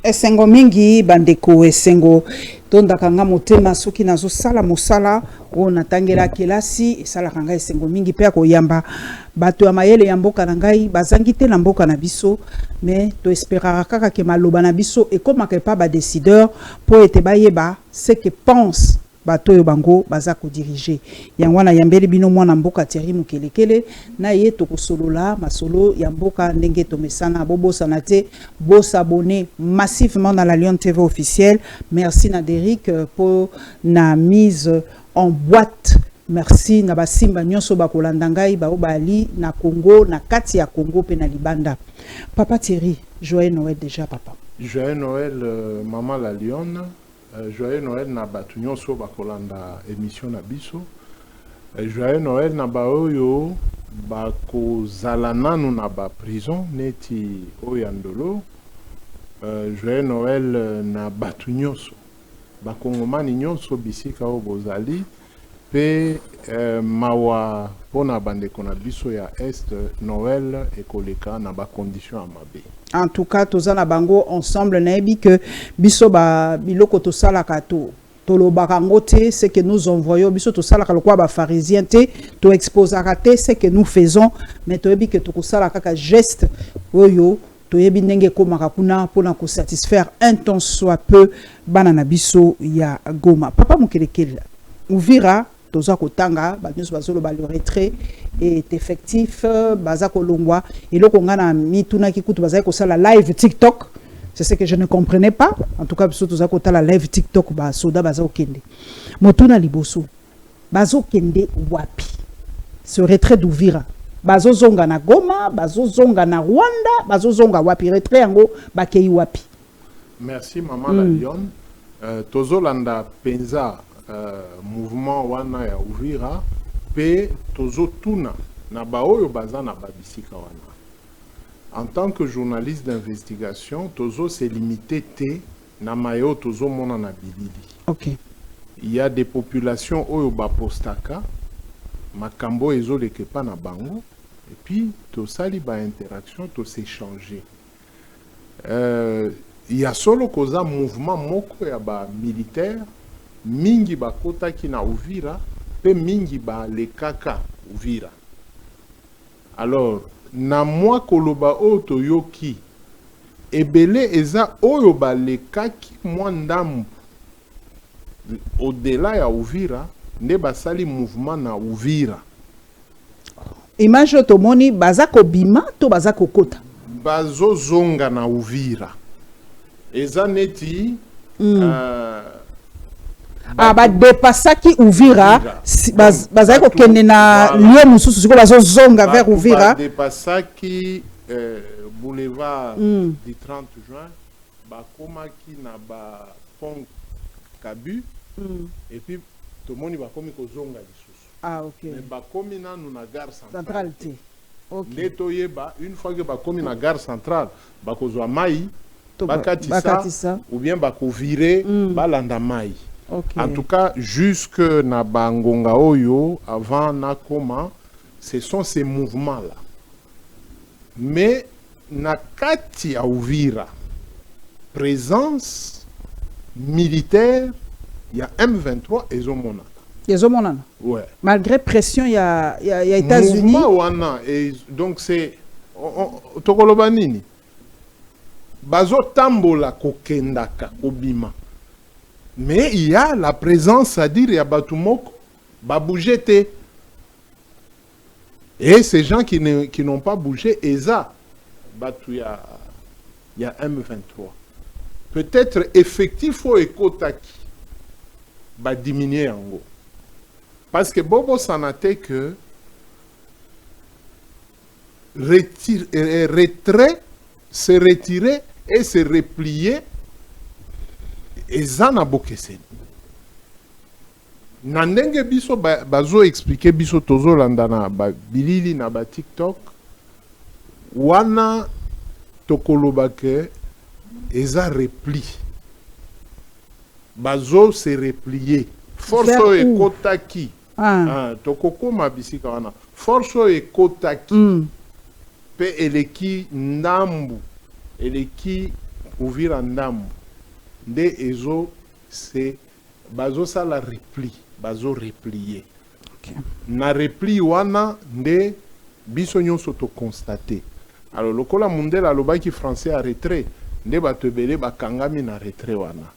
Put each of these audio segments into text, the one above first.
Esengo mingi bandeko esengo tondaka nga motema soki nazo sala mosala o natangela kelasi esala kanga esengo mingi pe akoyamba bato ya mayele ya mboka na ngai bazangi te na mboka na biso mais to esperaka kaka ke maloba na biso ekomaka pa ba décideur po ete bayeba ce que pense bato yo bango baza ko diriger yango wana yambeli bino mwana mboka Thierry Mukelekele na ye to kosolola masolo ya mboka ndenge to mesana bobosa na te bos abonner massivement dans la Lyon TV officielle. Merci na Derrick pour na mise en boîte. Merci na basimba nyonso bakolanda ngai ba obali na Congo na kati ya Congo pe na Libanda. Papa Thierry, joyeux Noël déjà papa. Joyeux Noël maman la Lyon. Joyeux Noël na batu nyonso bakolanda émission na biso. Joyeux Noël na baoyo bakozala nanu na ba prison neti oyandolo. Joyeux Noël na batu nyonso bakongomani nyonso bisika o bozali pe mawa pona bandeko na biso ya Est Noël ekoleka na ba condition amabe. En tout cas, tous en bango ensemble naebi que biso ba biloko to sala kato tolo barangote ce que nous envoyons biso to sala kalokwa ba pharisien te to exposera te ce que nous faisons mais to ebi que to sala kaka geste oyo to yebi ndenge komaka kuna pona ko satisfaire un temps soit peu banana biso ya Goma. Papa Mukelekele Uvira toza kotanga ba nyonso bazolo ba le retrait est effectif baza kolongwa et loko ngana mituna kikutu baza ko sala live TikTok. C'est ce que je ne comprenais pas. En tout cas biso toza kotala live TikTok ba soda baza okende motuna liboso bazo kende wapi ce retrait d'Uvira bazo zonga na Goma bazo zonga na Rwanda bazo zonga wapi retrait yango bakei wapi. Merci maman la Lyon. Tozo landa penza mouvement wana ya Uvira pe tozo tuna na baoyo baza na babisika wana. En tant que journaliste d'investigation, tozo se limité te na mayo tozo mona na bilili. OK. Il y a des populations oyo ba postaka makambo ezoleke pa na bango et puis to sali ba interaction to s'échanger. Il y a solo koza mouvement moko ya ba militaire mingi bakota ki na Uvira pe mingi ba lekaka Uvira. Alors na mwa koloba oyo toyoki ebele eza oyo ba lekaki mwa ndambu au-delà ya Uvira nde basali mouvement na Uvira. Image tomoni baza ko bima to baza ko kota bazo zonga na Uvira eza neti ba depasaki Uvira baza ko kende na lieu mususu siko bazo zonga vers Uvira depasaki boulevard du 30 juin bakomaki na ba pont Kabu et puis tout le monde va comme kozonga lisusu. Ah OK. Mais bakomi nanu na gare centrale. OK. Netoye ba une fois que bakomi na gare centrale bakozwa mai bakatisa ou bien bakovire balanda mai. Okay. En tout cas jusque na bangonga oyo avant na koma ce sont ces mouvements là. Mais na kati ya Uvira présence militaire, il y a M23 et Zomona. Ouais. Malgré pression, il y a États-Unis. Et donc c'est Tokolobanini. Bazo tambola kokendaka obima. Mais il y a la présence, c'est-à-dire il y a Batumoko, Baboujete. Et ces gens qui n'ont pas bougé, Eza, Batu, il y a M23. Peut-être effectif au Ekotaki va diminuer en gros. Parce que Bobo s'en a été que retrait, se retirer et se replier et Zana Bokesen. Nandenge biso bazo expliquer biso tozo landana ba bilili na ba TikTok wana tokolobake eza repli bazo se replier force ekotaki tokokoma bisika wana force ekotaki pe eleki ndambu eleki Uvira Ndambu nde ezo c'est bazo ça la repli bazo replier Okay. na repli wana nde biso nyonso to constater. Alors lokola mundela alobaki français a retrait nde bato ebele bakangami na retrait wana.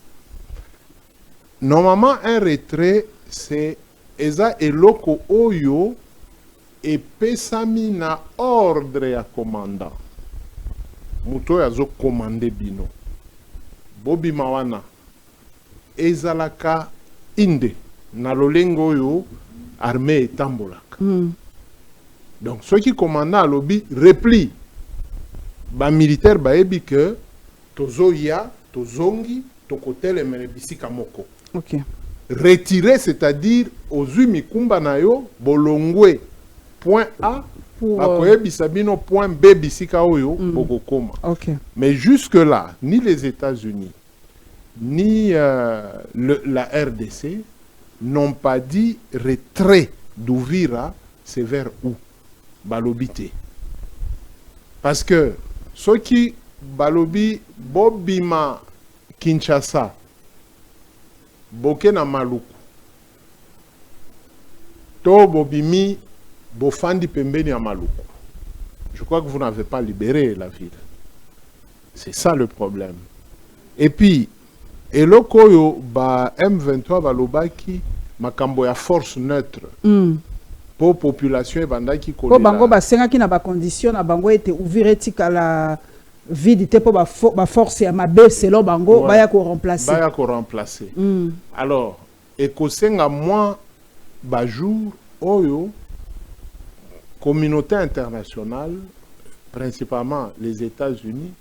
Normalement un retrait c'est eza eloko oyo epesami na ordre ya commandant muto yazo commande bino bobima wana ezalaka inde na lolengo oyo armée etambolaka. Donc ceux qui commandent à lobby repli ba militaire baebi que tozoya tozongi tokotele mele bisika moko. Okay. Retirer, c'est-à-dire aux mikumba na yo bolongwe point A pour bisabino point B bisika oyo bokokoma. Okay. Mais jusque là ni les États-Unis ni la RDC n'ont pas dit retrait d'Ouvira, c'est vers où balobité. Parce que ceux qui balobi bobima Kinshasa Bokena Maluku to bobimi bofandi pembeni ya Maluku. Je crois que vous n'avez pas libéré la ville. C'est ça le problème. Et puis eloko yo ba M23 balobaki makambo ya force neutre. Pour population ebandaki kolela. Po bango basengaki na ba condition na bango ete Uvira etikala vide te po ba force ya mabe selon bango ouais. Baya ko remplacer. Baya ko remplacer. Alors ekosenga moi ba jour oyo communauté internationale principalement les États-Unis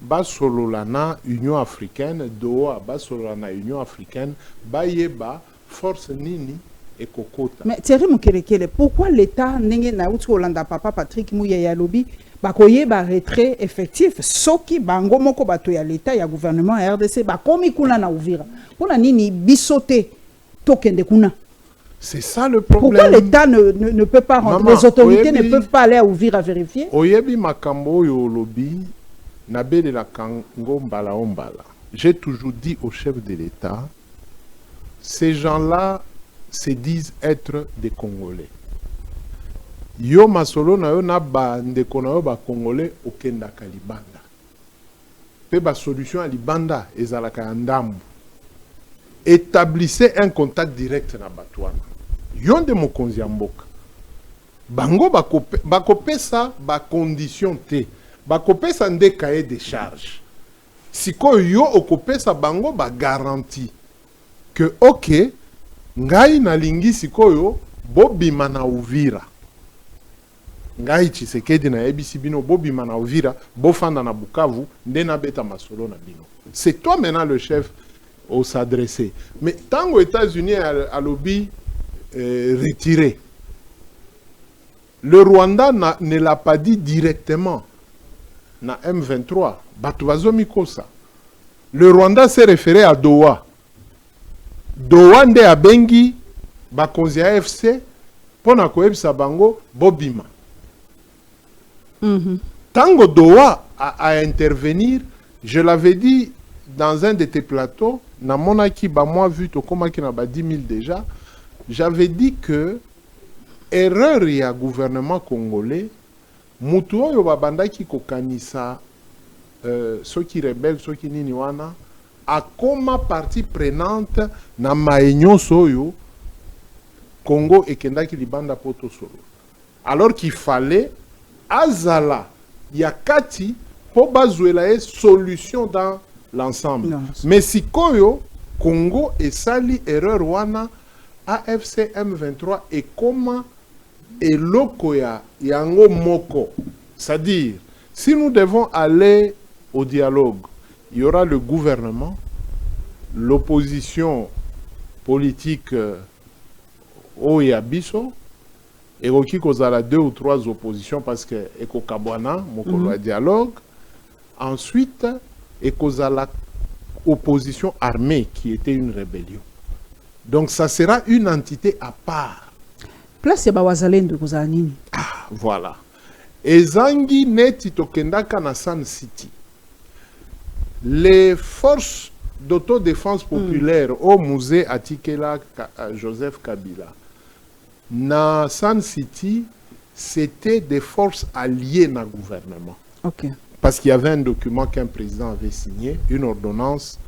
basololana Union africaine Doha basololana Union africaine bayeba force nini et kokota. Mais Thierry Mukelekele, pourquoi l'État n'engage na uti Olanda papa Patrick Muyaya lobi bakoye ba retrait effectif soki bango moko bato ya l'État ya gouvernement ya RDC bakomi kuna na Uvira pona nini bisote tokende kuna. C'est ça le problème. Pourquoi l'État ne peut pas rentrer? Maman, les autorités ne peuvent pas aller à Uvira vérifier. Oyebi makambo yo lobi nabele la kango mbala ombala. J'ai toujours dit au chef de l'État, ces gens-là se disent être des Congolais. Yo masolo na yo na ba ndeko na yo ba Congolais okenda ka libanda. Pe ba solution à libanda ezalaka ndambu. Établissez un contact direct na batwana. Yon de mokonzi ya mboka. Bango bakopesa ba condition te. Bakopesa nde cahier de charge. Siko yo okopesa bango ba garantie que ok ngai na lingi sikoyo bobima na Uvira. Ngai Tshisekedi na ebisi bino bobima na Uvira, bofanda na Bukavu, nde na beta masolo na bino. C'est toi maintenant le chef au s'adresser. Mais tant aux États-Unis à lobby retiré, le Rwanda ne l'a pas dit directement. Na M23, Batuvazomi Kosa. Le Rwanda s'est référé à Doha. Doha nde abengi bakonzi ya AFC pona koyebisa bango bobima. Tango Doha a intervenir, je l'avais dit dans un de tes plateaux, na monaki ba moi vu to komaki na ba 10 000 déjà, j'avais dit que erreur ya gouvernement congolais mutu oyo babandaki kokanisa ceux qui rebelles, ceux qui nini wana akoma partie prenante na maenyo soyo Congo ekendaki libanda poto solo. Alors qu'il fallait azala yakati po bazuela e solution dans l'ensemble. Mais si koyo Congo esali erreur wana AFC M23 et comment et lokoya yango moko. C'est-à-dire si nous devons aller au dialogue, il y aura le gouvernement, l'opposition politique Oyabiso, et qui kozala 2 ou 3 oppositions parce que Eko Kabwana, mokolo dialogue. Ensuite, Ekozala opposition armée qui était une rébellion. Donc ça sera une entité à part. Place ya bawazalendo kozala nini? Ah, voilà. Ezangi neti tokendaka na Sun City. les forces d'autodéfense populaire au musée Atikela Joseph Kabila, na San City, c'était des forces alliées dans le gouvernement. Ok. Parce qu'il y avait un document qu'un président avait signé, une ordonnance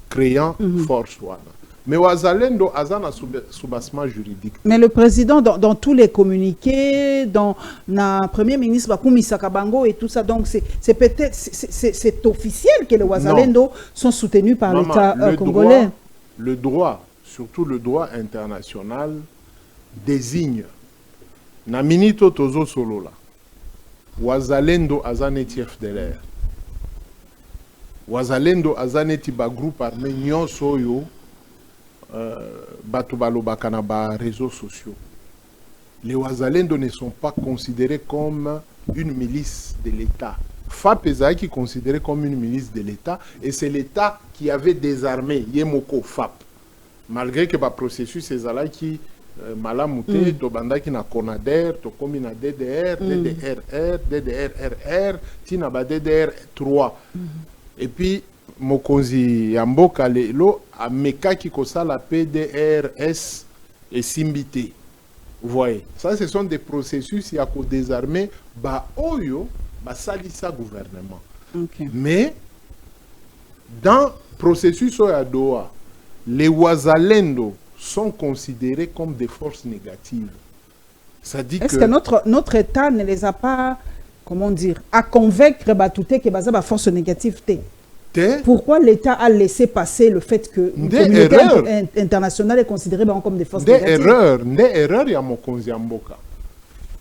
créant force. Voilà. Mais Wazalendo a un soubassement juridique. Mais le président, dans tous les communiqués, dans le premier ministre Bakoumi Sakabango et tout ça, donc c'est peut-être, c'est officiel que les Wazalendo sont soutenus par l'État congolais. Le droit, surtout le droit international, désigne Naminito Tozo Solola, Wazalendo Azaneti FDLR, Wazalendo Azaneti ba groupe armé Nyon Soyo, Batubalo Bakanaba, réseaux sociaux. Les Wazalendo ne sont pas considérés comme une milice de l'État. FAP est considéré comme une milice de l'État et c'est l'État qui avait désarmé Yemoko FAP. Malgré que le processus est là qui malamouté, to bandaki na CONADER, to komi na DDR, DDRR, DDRRR, tina ba DDR3. Et puis Mokonzi Yamboka lelo a mekaki kosala PDRS et Simbité. Vous voyez, ça ce sont des processus qui a désarmé ba oyo ba salisa gouvernement. Okay. Mais dans le processus à Doha, les Wazalendo sont considérés comme des forces négatives. Ça dit est-ce que notre État ne les a pas, comment dire, à convaincre Batouté que Baza force négative té? Pourquoi l'État a laissé passer le fait que la communauté internationale est considérée comme des forces négatives? Des erreurs, il y a Mokonzi Mboka.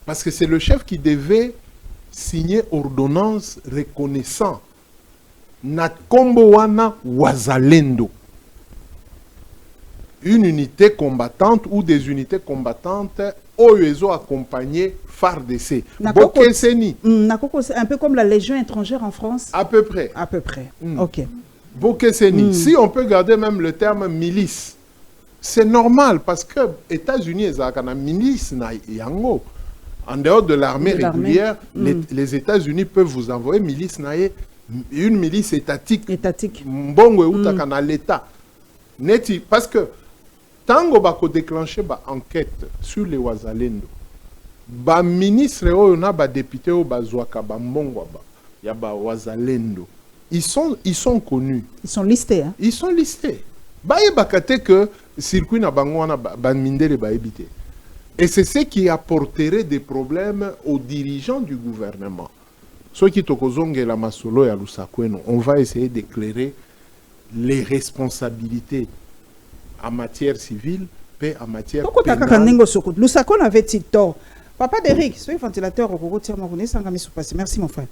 Parce que c'est le chef qui devait signer ordonnance reconnaissant na kombo wana Wazalendo. Une unité combattante ou des unités combattantes OESO accompagné FARDC. Bokeseni. Un peu comme la Légion étrangère en France. À peu près. À peu près. Ok. Bokeseni. Si on peut garder même le terme milice, c'est normal parce que les États-Unis, ils ont une milice na yango. En dehors de l'armée régulière, les États-Unis peuvent vous envoyer milice na une milice étatique. Mbongo utakana l'État. Neti parce que tango bako déclencher ba enquête sur les Wazalendo, ba ministre oyo na ba député o bazwaka ba mbongo ba ya ba Wazalendo, ils sont connus, ils sont listés, hein? Ils sont listés. Ba yebakate que circuit na bango wana ba mindele ba ebité. Et c'est ce qui apporterait des problèmes aux dirigeants du gouvernement. Ceux qui tokozonge la masolo ya Lusakweno, on va essayer d'éclairer les responsabilités en matière civile et en matière pénale. Lusakon avait tort. Papa d'Eric, ce ventilateur au merci mon frère.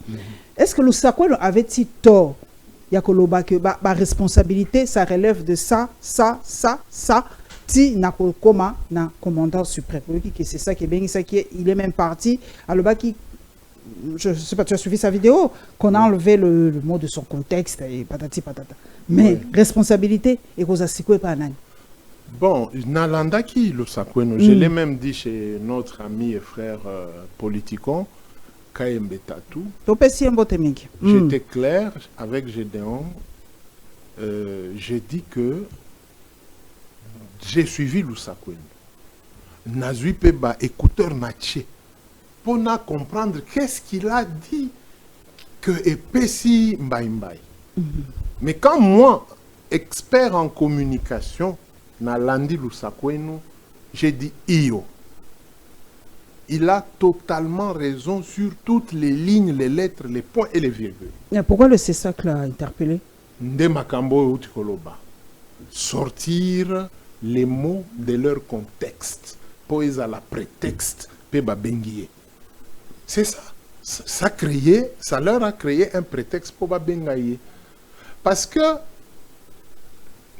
Est-ce que Lusakon avait tort? Il y a que la responsabilité, ça relève de ça. Si na koma na commandant suprême. C'est ça qui est bien, ça qui est, il est même parti à le bas qui, je sais pas, tu as suivi sa vidéo, qu'on a enlevé le mot de son contexte et patati patata. Mais responsabilité et qu'on a sikoué pas nani. Bon, Nalanda qui le sakweno, je l'ai même dit chez notre ami et frère Politikon, Kayembe Tatou. J'étais clair avec Gédéon. J'ai dit que j'ai suivi Lusakweno. Nazui Peba, écouteur Natché, pour comprendre qu'est-ce qu'il a dit que Epesi Mbaïmbaï. Mais quand moi, expert en communication, Nalandi Lusakweno, j'ai dit Iyo. Il a totalement raison sur toutes les lignes, les lettres, les points et les virgules. Et pourquoi le CESAC l'a interpellé? Nde Makambo Utikoloba. Sortir les mots de leur contexte. Poéza la prétexte, Peba Benguié. C'est ça. Ça leur a créé un prétexte pour Bengaye. Parce que,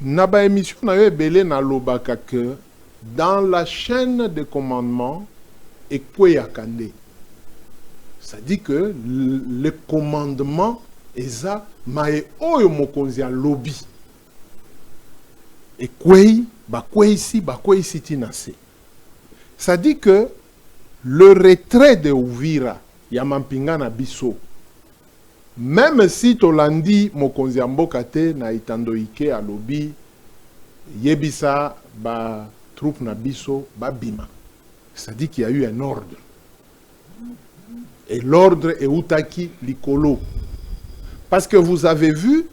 Naba émission n'avait belé na lobaka que dans la chaîne de commandement, et Kweyakande. Ça dit que le commandement est ça, mais oyo mokonzi a lobby. Et Kwey, ba Kwey si tinase. Ça dit que le retrait de Ouvira, Yamampinga na biso, même si tolandi mokonzi mboka te na itandoike alobi yebisa ba troupe na biso ba bima, ça dit qu'il y a eu un ordre, et l'ordre est utaki likolo, parce que vous avez vu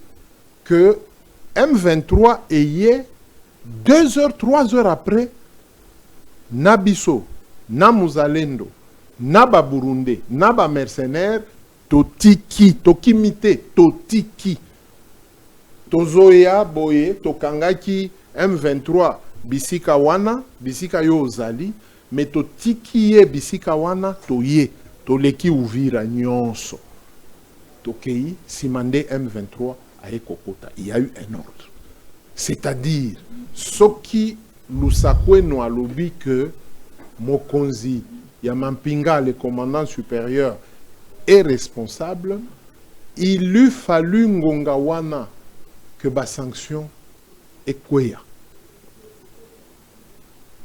que M23 est 2 heures 3 heures après na biso na muzalendo na ba Burundais na ba mercenaires totiki tokimite totiki tozoya boye tokangaki M23 bisika wana bisika yo ozali mais totiki ye bisika wana toye toleki Uvira nyonso tokei simande M23 aye kokota. Il y a eu un ordre, c'est-à-dire soki lusakwe no alobi que mokonzi ya Mampinga, le commandant supérieur, est responsable, il lui fallu ngonga wana que ba sanction ekweya.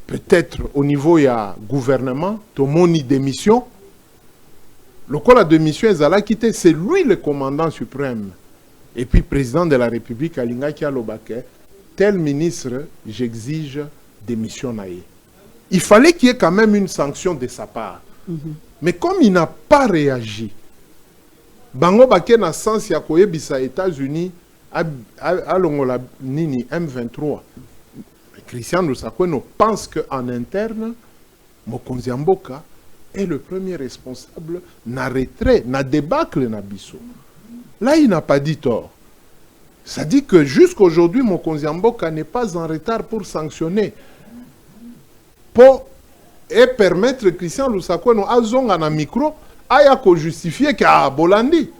Peut-être au niveau ya gouvernement, tomoni démission. Le col de démission ezala quitté, c'est lui le commandant suprême. Et puis président de la République alinga ki alobake, tel ministre, j'exige démission naïe. Il fallait qu'il y ait quand même une sanction de sa part. Mais comme il n'a pas réagi, bango bake na sens ya koyebisa États-Unis alongola nini M23. Christian Lusakwe pense qu'en interne, Mokonzi Mboka est le premier responsable na retrait, na débâcle na biso. Là, il n'a pas dit tort. Ça dit que jusqu'à aujourd'hui, Mokonzi Mboka n'est pas en retard pour sanctionner. Et permettre Christian Lusakwe no azonga na micro aya ko justifier que Bolandi,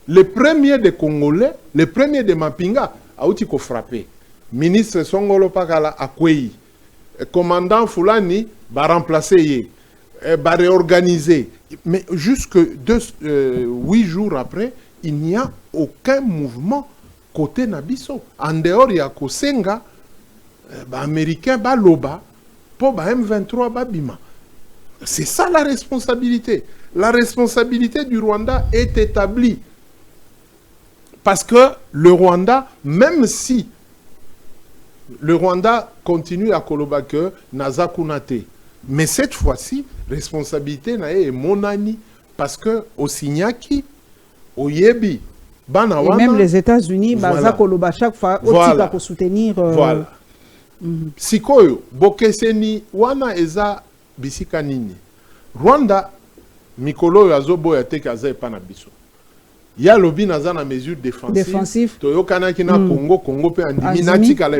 le premier des Congolais, le premier de Mapinga, a outi ko frappé. Ministre Songolo Pakala Akwei, commandant Fulani va remplacer, va réorganiser. Mais jusque 8 jours après, il n'y a aucun mouvement côté Nabiso. En dehors, il y a Kosenga, américain, Loba, pour M23, Babima. C'est ça la responsabilité. La responsabilité du Rwanda est établie. Parce que le Rwanda, même si le Rwanda continue à Kolobake, Naza Kunate. Mais cette fois-ci, responsabilité est monani. Parce que au Signaki, au Yebi, et même les États-Unis, Baza Koloba chaque fois, voilà. Pour soutenir. Voilà. Sikoyo, Bokeseni, Wana Eza Bisika Nini. Rwanda, Mikolo Yazobo Yate Kaza Panabiso. Il y a lobby dans la mesure défensive. Toyo Kanaki na Congo, Congo peut en diminuer Kale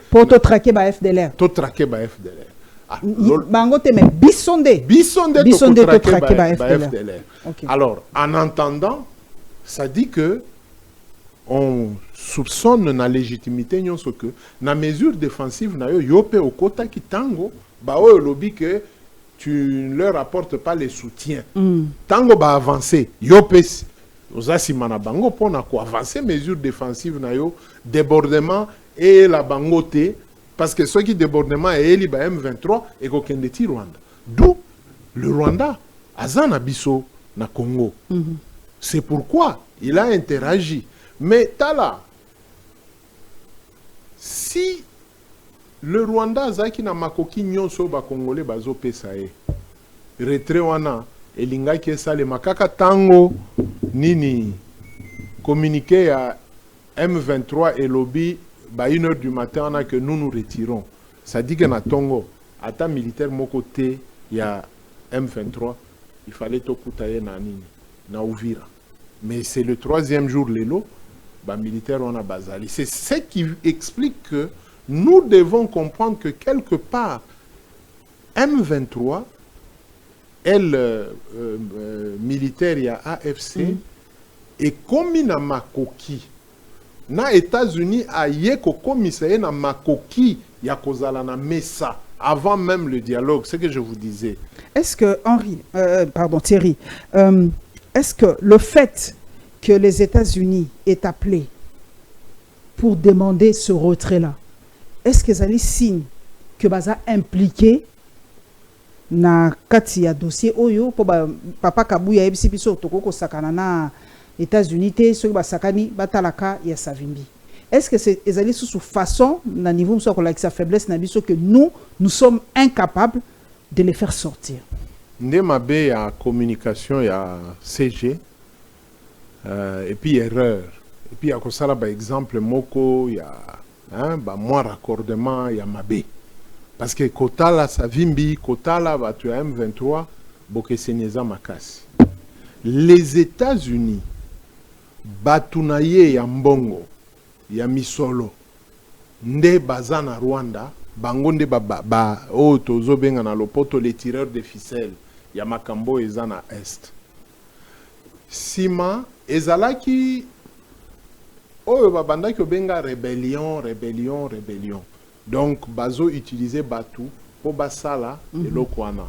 pour te traquer ba FDLR. To traquer ba FDLR. Bango te mais Bissonde to traquer ba FDLR. Alors, en entendant, ça dit que on soupçonne na légitimité nyonso que na mesure défensive na yo yope okota ki tango ba o lobby que tu ne leur apportes pas les soutiens. Tango ba avancer yope Ozasimana bango pour avancer mesures défensives na yo débordement et la bangote parce que ceux qui débordement et li ba M23 et kokende ti Rwanda. D'où le Rwanda azana biso na Congo. C'est pourquoi il a interagi. Mais tala si le Rwanda zaki na makoki nyonso ba congolais bazo pesa e retrait wana elinga ki sale makaka tango nini communiqué à M23 et lobby ba 1 heure du matin on a que nous retirons. Ça dit que na Tongo ata militaire mon côté il y a M23 il fallait to kutaye na nini na Uvira. Mais c'est le 3e jour l'élo ba militaire on a bazali. C'est ce qui explique que nous devons comprendre que quelque part M23 elle militaire ya AFC et comme na makoki na États-Unis a yeko commissaire na makoki ya kozala na mesa avant même le dialogue, c'est ce que je vous disais. Est-ce que Thierry, est-ce que le fait que les États-Unis aient appelé pour demander ce retrait-là, est-ce que ça les signe que baza impliqué na kati ya dossier oyo po papa Kabuya ebisi biso tokoko sakana États-Unis te soki basakani batalaka ya Savimbi. Est-ce que c'est ezali sous façon na niveau so ko la sa faiblesse na biso que nous sommes incapables de les faire sortir. Nde mabe ya communication ya CG et puis erreur et puis ya kosala ba exemple moko ya ba moi raccordement ya mabe parce que kotala Savimbi kotala batu ya M23 bokesenyeza makasi. Les États-Unis batunaye ya mbongo ya misolo nde baza na Rwanda bango nde o tozobenga na lopoto les tireurs de ficelle ya makambo eza na est sima ezalaki oyo babandaki obenga rébellion donc bazo utiliser batu po basala eloko wana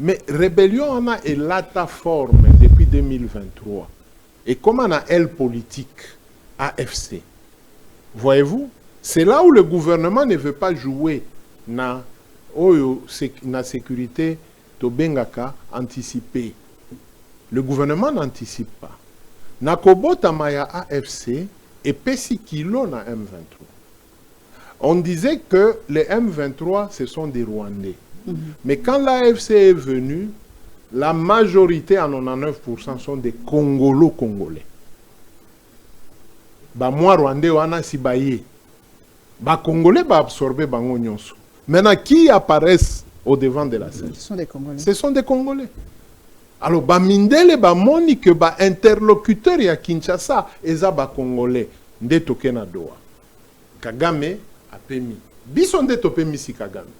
mais rébellion wana elata forme depuis 2023 et comment on a elle politique AFC. Voyez-vous, c'est là où le gouvernement ne veut pas jouer na sécurité to bengaka anticiper. Le gouvernement n'anticipe pas. Na kobota maya AFC et pesi kilo na M23. On disait que les M23 ce sont des Rwandais. Mais quand l'AFC est venue, la majorité en 99% sont des Congolais. Ba moi Rwandais wana si baye. Ba Congolais ba absorber bango nyonso. Maintenant qui apparaissent au devant de la scène? Ce sont des Congolais. Alors ba mindele ba moni que ba interlocuteur ya Kinshasa eza ba Congolais nde toke na doa. Kagame apemi. Biso nde topemi si Kagame.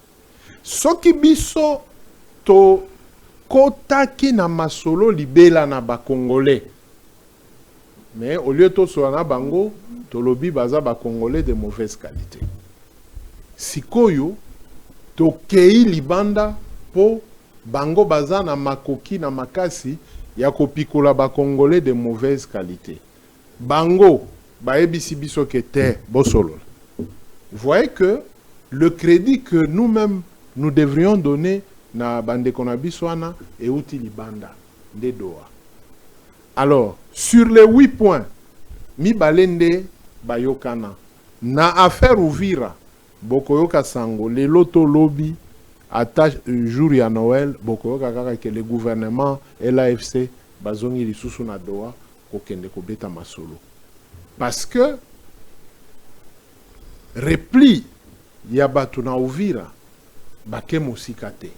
Soki biso to kotaki na masolo libela na ba Congolais. Mais au lieu de soana bango, tolobi baza ba Congolais de mauvaise qualité. Sikoyo to kei libanda po bango baza na makoki na makasi ya kopikola ba Congolais de mauvaise qualité. Bango ba ebisi biso kete bosolo. Vous voyez que le crédit que nous-mêmes nous devrions donner na bande konabiswana et outi libanda de doa. Alors, sur les 8 points, mi balende bayokana na affaire Uvira bokoyoka sango le loto lobby attache jour ya Noël bokoyoka kaka que le gouvernement et l'AFC bazongi lisusu na doa kokende kobeta masolo parce que repli ya batu na Uvira bake mosikate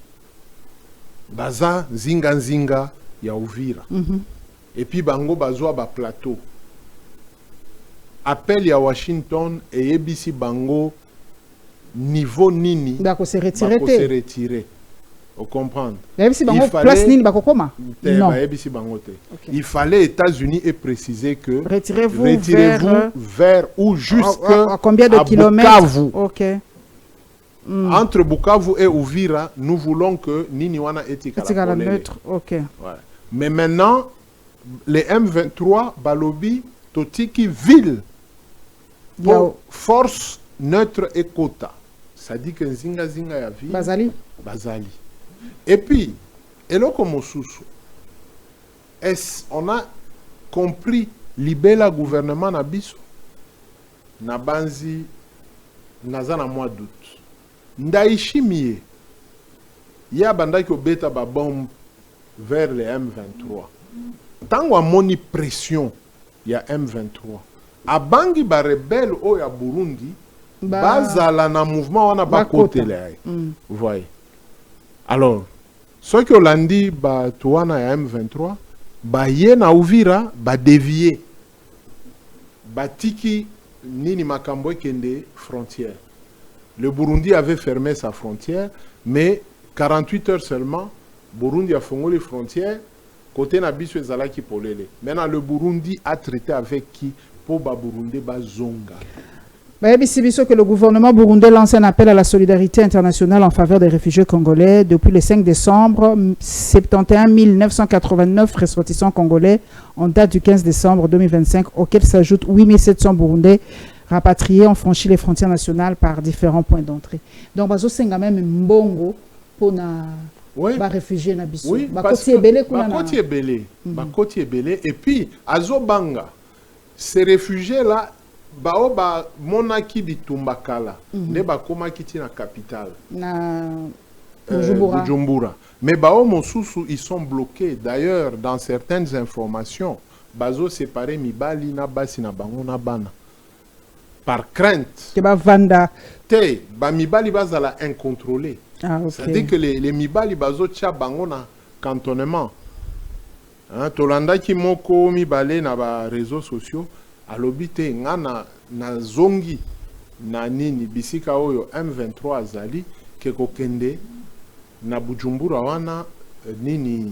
baza nzinga ya Uvira et puis bango bazwa ba plateau appel ya Washington et ABC bango niveau nini bako se retirer vous comprenez ABC bango place nini bako koma non ABC bango te okay. Il fallait États-Unis et préciser que retirez-vous vers ou jusque à combien de kilomètres Bukavu. OK. Entre Bukavu et Uvira, nous voulons que Nini wana etika la neutre. OK. Ouais. Mais maintenant les M23 balobi totiki ville pour force neutre et quota. Ça dit que zinga ya ville Bazali. Et puis eloko mosusu est on a compris libela gouvernement na biso na banzi nazana mois d'août ndaishimie ya bandaki obeta ba bombe vers les M23 tango amoni pression ya M23 abangi ba rebelle o ya Burundi bazala na mouvement wana ba côté là voyez alors ceux qui olandi ba tuana ya M23 ba ye na Uvira ba dévier ba tiki nini makambo kende frontière. Le Burundi avait fermé sa frontière mais 48 heures seulement Burundi a fermé les frontières côté na biso ezalaki polele. Maintenant le Burundi a traité avec qui pour ba Burundi ba zonga. Que le gouvernement burundais lance un appel à la solidarité internationale en faveur des réfugiés congolais. Depuis le 5 décembre, 71 989 ressortissants congolais en date du 15 décembre 2025, auxquels s'ajoutent 8 700 burundais rapatriés ont franchi les frontières nationales par différents points d'entrée. Donc, bazo senga même mbongo pour na oui. Ba réfugié na biso. Oui, ba koti ebele kuna na. Ba koti ebele et puis azobanga ces réfugiés là ba monaki bitumba kala ne ba koma kiti na capitale na Bujumbura. Mais bao mosusu ils sont bloqués. D'ailleurs dans certaines informations bazo séparé mibali na basi na bango na bana par crainte que ba vanda te ba mibali bazala incontrôlé. Ah, okay. C'est-à-dire que les mibali bazo tia bango na cantonnement. Hein, tolanda ki moko mibale na ba réseaux sociaux alobi te nga na zongi na nini bisika oyo M23 azali ke kokende na Bujumbura wana nini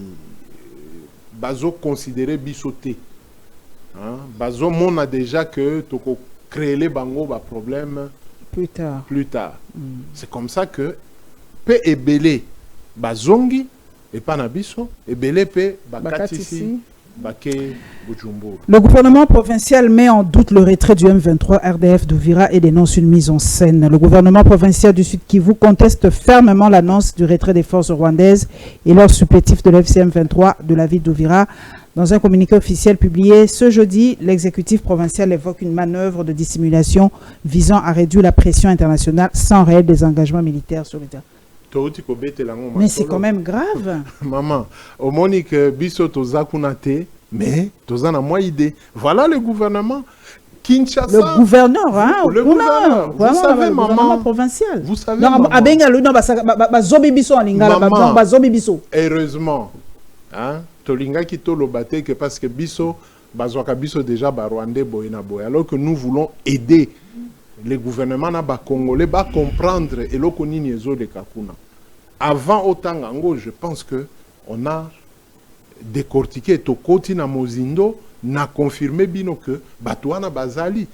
bazo considérer biso te. Hein, bazo mona déjà que toko créer les bango ba problème plus tard. C'est comme ça que pe ebele bazongi et pas nabiso ebele pe bakatisi bake Bujumbura. Le gouvernement provincial met en doute le retrait du M23 RDF d'Uvira et dénonce une mise en scène. Le gouvernement provincial du Sud Kivu conteste fermement l'annonce du retrait des forces rwandaises et leur supplétif de l'FCM 23 de la ville d'Uvira. Dans un communiqué officiel publié ce jeudi, l'exécutif provincial évoque une manœuvre de dissimulation visant à réduire la pression internationale sans réel désengagement militaire sur le terrain. Mais c'est quand même grave. Maman, au Monique biso toza kunate, mais toza na moi idée. Voilà le gouvernement Kinshasa. Le gouverneur, hein, le gouverneur. Vous savez, le maman. gouvernement provincial. Vous savez, non, maman. Heureusement, hein, tolinga ki to lobate que parce que biso bazwaka biso déjà ba Rwandais boy na boy, alors que nous voulons aider les gouvernements na ba congolais ba comprendre eloko nini ezo de kakuna. Avant Otangango, je pense que on a décortiqué Tokoti na Mozindo, n'a confirmé bino que Batouana Bazali.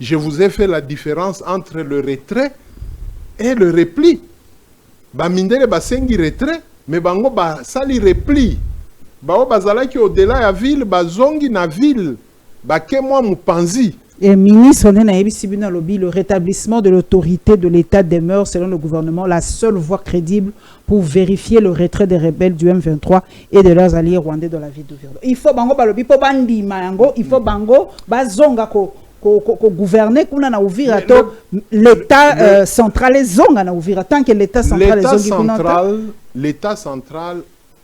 Je vous ai fait la différence entre le retrait et le repli. Ba mindele basengi retrait, mais bango ba sali repli. Bao bazala ki au-delà ya ville, bazongi na ville. Ba ke moi mupanzi. Et ministre Nayebi Sibuna Lobi, le rétablissement de l'autorité de l'état demeure, selon le gouvernement, la seule voie crédible pour vérifier le retrait des rebelles du M23 et de leurs alliés rwandais dans la ville d'Uvira. Il faut bango balobi po bandi mango, il faut bango bazonga ko gouverner kuna na Uvira to l'état central zonga na Uvira tant que l'état central zongi kuna. L'état central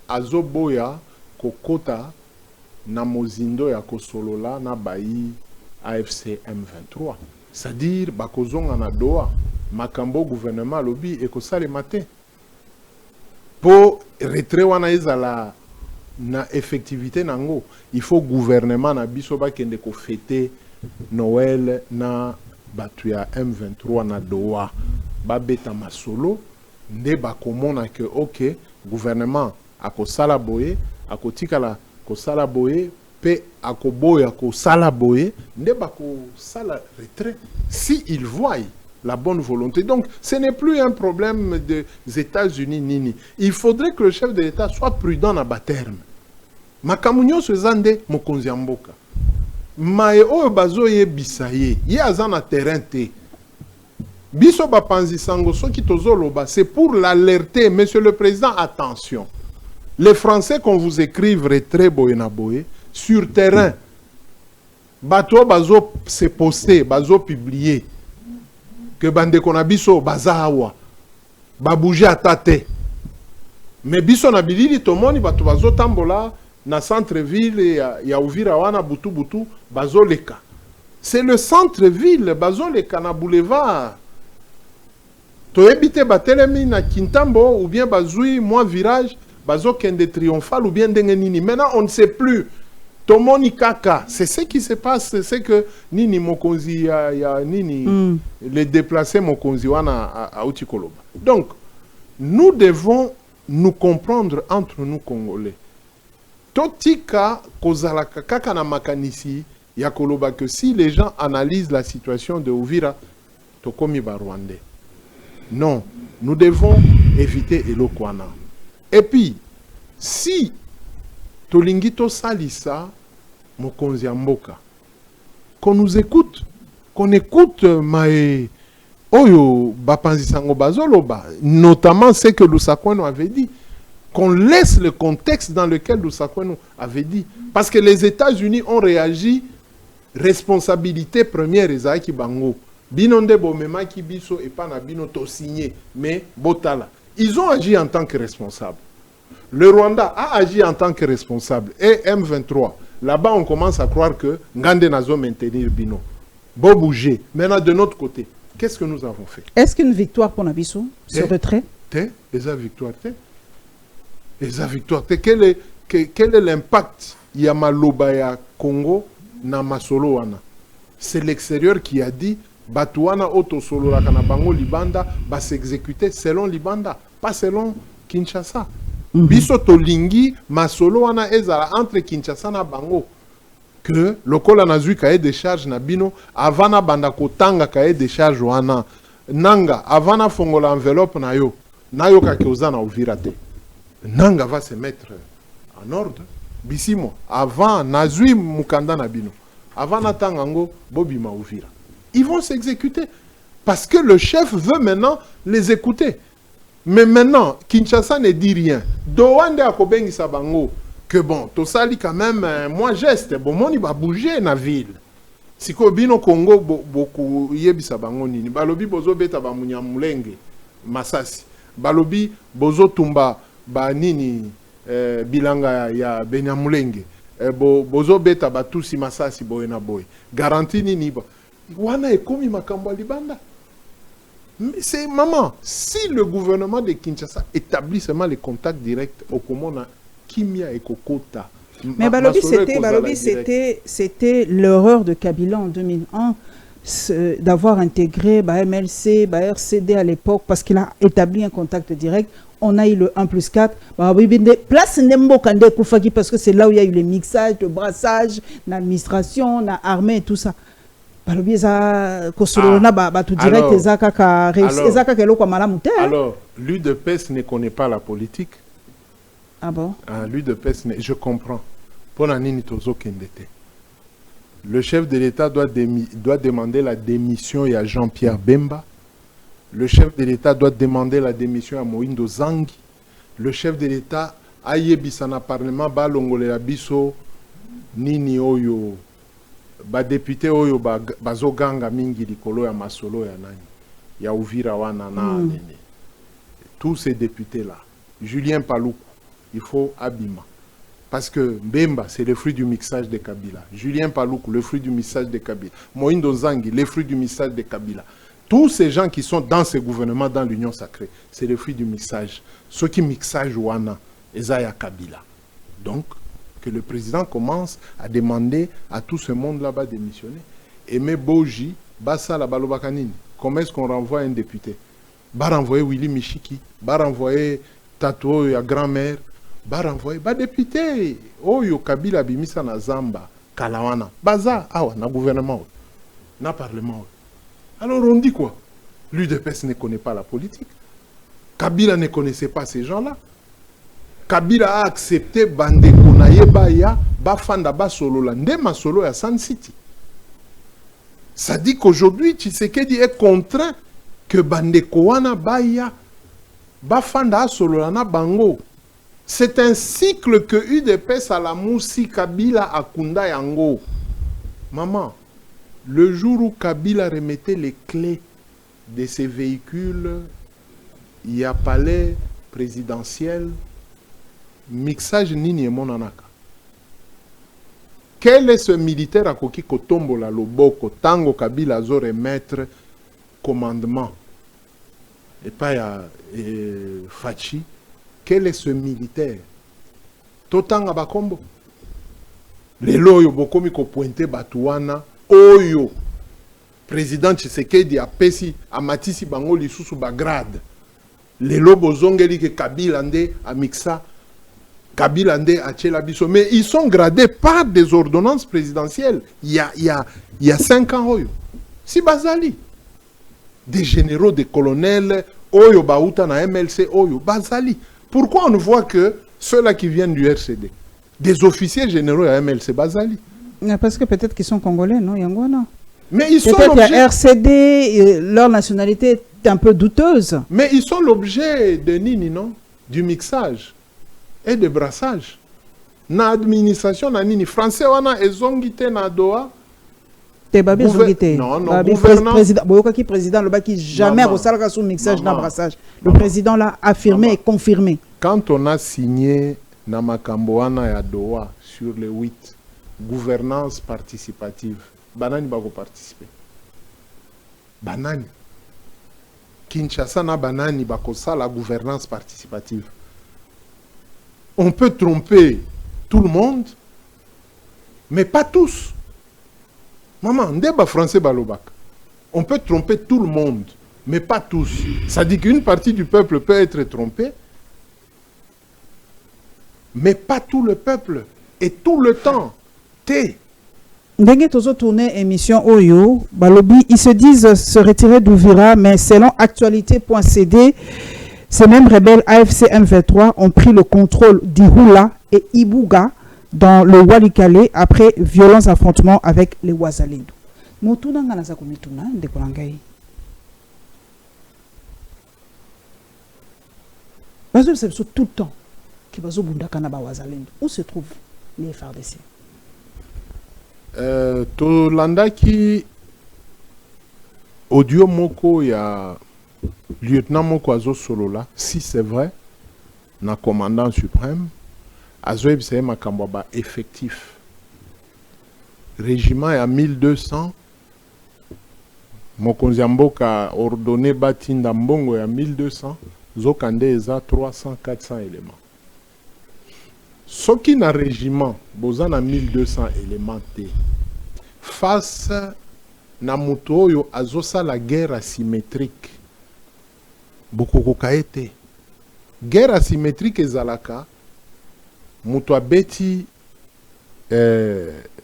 azoboya kokota na mozindo ya kosolola na bayi AFC M23. C'est-à-dire, bakozonga na doa, makambo gouvernement lobby et kosale matin. Pour retrait wana ezala na effectivité nango, il faut gouvernement na biso ba kende ko fêter Noël na batuya M23 na doa. Ba beta masolo, nde bakomona que OK, gouvernement akosala boye, akotikala kosala boye, pe akoboya ko sala boye ndeba ko sala retrait si ils voient la bonne volonté. Donc ce n'est plus un problème des États-Unis nini. Il faudrait que le chef de l'État soit prudent à bas terme. Makamunyo se zande mokonzi mboka. Mae o bazo ye bisaye, ye azana terrain te. Biso ba panzi sango soki tozoloba, c'est pour l'alerter, monsieur le président, attention. Les Français qu'on vous écrive retrait boye na boye sur terrain, bato bazo se poster, bazo publier que bande konabiso bazawa, ba bouger à tate. Mais biso na bilili tomoni bato bazo tambola na centre-ville ya Uvira wana butu butu bazo leka. C'est le centre-ville bazo leka na boulevard. To ebite batelemi na Kintambo ou bien bazui moi virage bazo kende triomphal ou bien dengenini. Maintenant on ne sait plus. Tomoni kaka, c'est ce qui se passe, c'est que nini mokonzi ya nini les déplacés mokonzi wana a utikoloba. Donc nous devons nous comprendre entre nous Congolais. Totika kozalaka kaka na makanisi ya koloba que si les gens analysent la situation de Uvira, tokomi ba Rwandais. Non, nous devons éviter elokwana. Et puis si Tolingito Salissa, Mokonzi Mboka, qu'on nous écoute, qu'on écoute Maé Oyo Bapanzi Sango Bazoloba, notamment ce que Lusakouano avait dit. qu'on laisse le contexte dans lequel Lusakwanou avait dit. Parce que les États-Unis ont réagi, responsabilité première, Ezaïki Bango. Binonde Bomema qui biso et pas na bino to signé, mais Botala. Ils ont agi en tant que responsables. Le Rwanda a agi en tant que responsable. Et M23, là-bas on commence à croire que Ngande Nazo maintenir Bino. Bon bouger. Maintenant de notre côté, qu'est-ce que nous avons fait? Est-ce qu'une victoire pour Nabiso, ce retrait? Eza victoire. Quel est l'impact Yamalobaya Congo na masolo wana? C'est l'extérieur qui a dit Batuana Oto Solo la Kanabango Libanda va s'exécuter selon Libanda, pas selon Kinshasa. Biso tolingi masolo wana ezala entre Kinshasa na Bango que lokola nazui kaye de charge na bino avana banda kotanga kaye de charge wana nanga avana fongola enveloppe na yo kakeoza na Uvira te. Nanga va se mettre en ordre bisimo avant nazui mukanda na bino avana tangango bobima Uvira. Ils vont s'exécuter parce que le chef veut maintenant les écouter. Mais maintenant, Kinshasa ne dit rien. Doande Akobengi Sabango, que bon, Tosali quand même, moi geste, bon, mon va bouger dans la ville. Si Kobino Congo, beaucoup yebi Sabango nini. Balobi bozo beta ba munyamulenge, Masasi. Balobi bozo tumba ba nini bilanga ya Benyamulenge. Bozo beta ba tusi Masasi boyena boy. Garantie nini ba. Wana ekomi makambo libanda. C'est maman, si le gouvernement de Kinshasa établit seulement les contacts directs au Komona, Kimia et Kokota. Mais c'était l'erreur de Kabila en 2001 d'avoir intégré MLC, RCD à l'époque parce qu'il a établi un contact direct. On a eu le 1+4. Place Nembo Kande Koufaki parce que c'est là où il y a eu le mixage, le brassage, l'administration, l'armée et tout ça. Alors, l'UDPS ne connaît pas la politique. Ah bon? L'UDPS, je comprends. Le chef de l'État doit demander la démission à Jean-Pierre Bemba. Le chef de l'État doit demander la démission à Moïndo Zangi. Le chef de l'État a yebisana parlement balongole biso nini oyo. Ba député oyo bazoganga mingi likolo ya masolo ya nani ya Uvira wana na nene. Tous ces députés là, Julien Paloukou, il faut abima parce que Bemba c'est le fruit du mixage de Kabila. Julien Paloukou, le fruit du mixage de Kabila. Moïndo Zangi, le fruit du mixage de Kabila. Tous ces gens qui sont dans ce gouvernement dans l'union sacrée, c'est le fruit du mixage. Ceux qui mixage wana ezaya Kabila. Donc que le président commence à demander à tout ce monde là-bas de démissionner. Aimé Boji, Bassa la Balobakanine. Comment est-ce qu'on renvoie un député? Ba renvoyer Willy Michiki, ba renvoyer Tato ya grand-mère, ba renvoyer ba député. Oyo Kabila bimisa na Zamba, Kalawana. Baza, awa, na gouvernement, na parlement. Alors on dit quoi? L'UDPS ne connaît pas la politique. Kabila ne connaissait pas ces gens-là. Kabila a accepté Bandeko Nayebaya, Bafanda Basolo, Ndema Solo à San City. Ça dit qu'aujourd'hui, Tshisekedi est contraint que Bandeko Wana Baya, Bafanda Solo na Bango. C'est un cycle que UDPS à la Moussi Kabila Akunda Yango. Maman, le jour où Kabila remettait les clés de ses véhicules, il y a palais présidentiel. Mixage nini monanaka. Quel est ce militaire à Koki Kotombo la Loboko Tango Kabila zo remettre commandement et pas ya Fachi? Quel est ce militaire? Totanga Bakombo. Les loyo bokomi ko pointe Batuana Oyo. Président Tshisekedi a pesi a matisi bango lisusu bagrade. Les lobos zongeli ke Kabila nde a mixa. Kabila nde a Tchelabiso. Mais ils sont gradés par des ordonnances présidentielles. Il y a 5 ans. Oyo. Si Bazali. Des généraux, des colonels, Oyo Baouta na MLC, Oyo Bazali. Pourquoi on ne voit que ceux-là qui viennent du RCD? Des officiers généraux à MLC Bazali. Parce que peut-être qu'ils sont congolais, non? Yangwana. Mais ils sont peut-être qu'il y a RCD, leur nationalité est un peu douteuse. Mais ils sont l'objet de Nini, non? Du mixage. et de brassage. Na administration na nini français wana ezongite na Doha. Non, non, président le qui jamais resalaka sous mixage na brassage. Le président l'a affirmé et confirmé. Quand on a signé na makambo wana ya Doha sur les 8 gouvernance participative, banani bako participer. Banani Kinshasa na banani bako ça la gouvernance participative. On peut tromper tout le monde, mais pas tous. Maman, ndeba français balobak. On peut tromper tout le monde, mais pas tous. Ça dit qu'une partie du peuple peut être trompée, mais pas tout le peuple et tout le temps. T. Ndenge tozo tourner émission Oyo, balobi, ils se disent se retirer d'Ouvira, mais selon actualité.cd, ces mêmes rebelles AFC M23 ont pris le contrôle d'Ihoula et Ibuga dans le Walikale après violents affrontements avec les Wazalendo. Motuna ngana za komituna ndeko langai. Bazo c'est tout le temps qui bazo bunda kana ba Wazalendo. Où se trouvent les FARDC? To landaki audio moko ya lieutenant moko azo solola, si c'est vrai, na commandant suprême azo ebiseye makambo ba effectif régiment ya 1200 mokonzi ya mboka ordonné batinda mbongo ya 1200 zokande eza 300-400 éléments. Soki na régiment boza na 1200 éléments te face na moto oyo azosa la guerre asymétrique bokokoka ete guerre asymétrique ezalaka moto abeti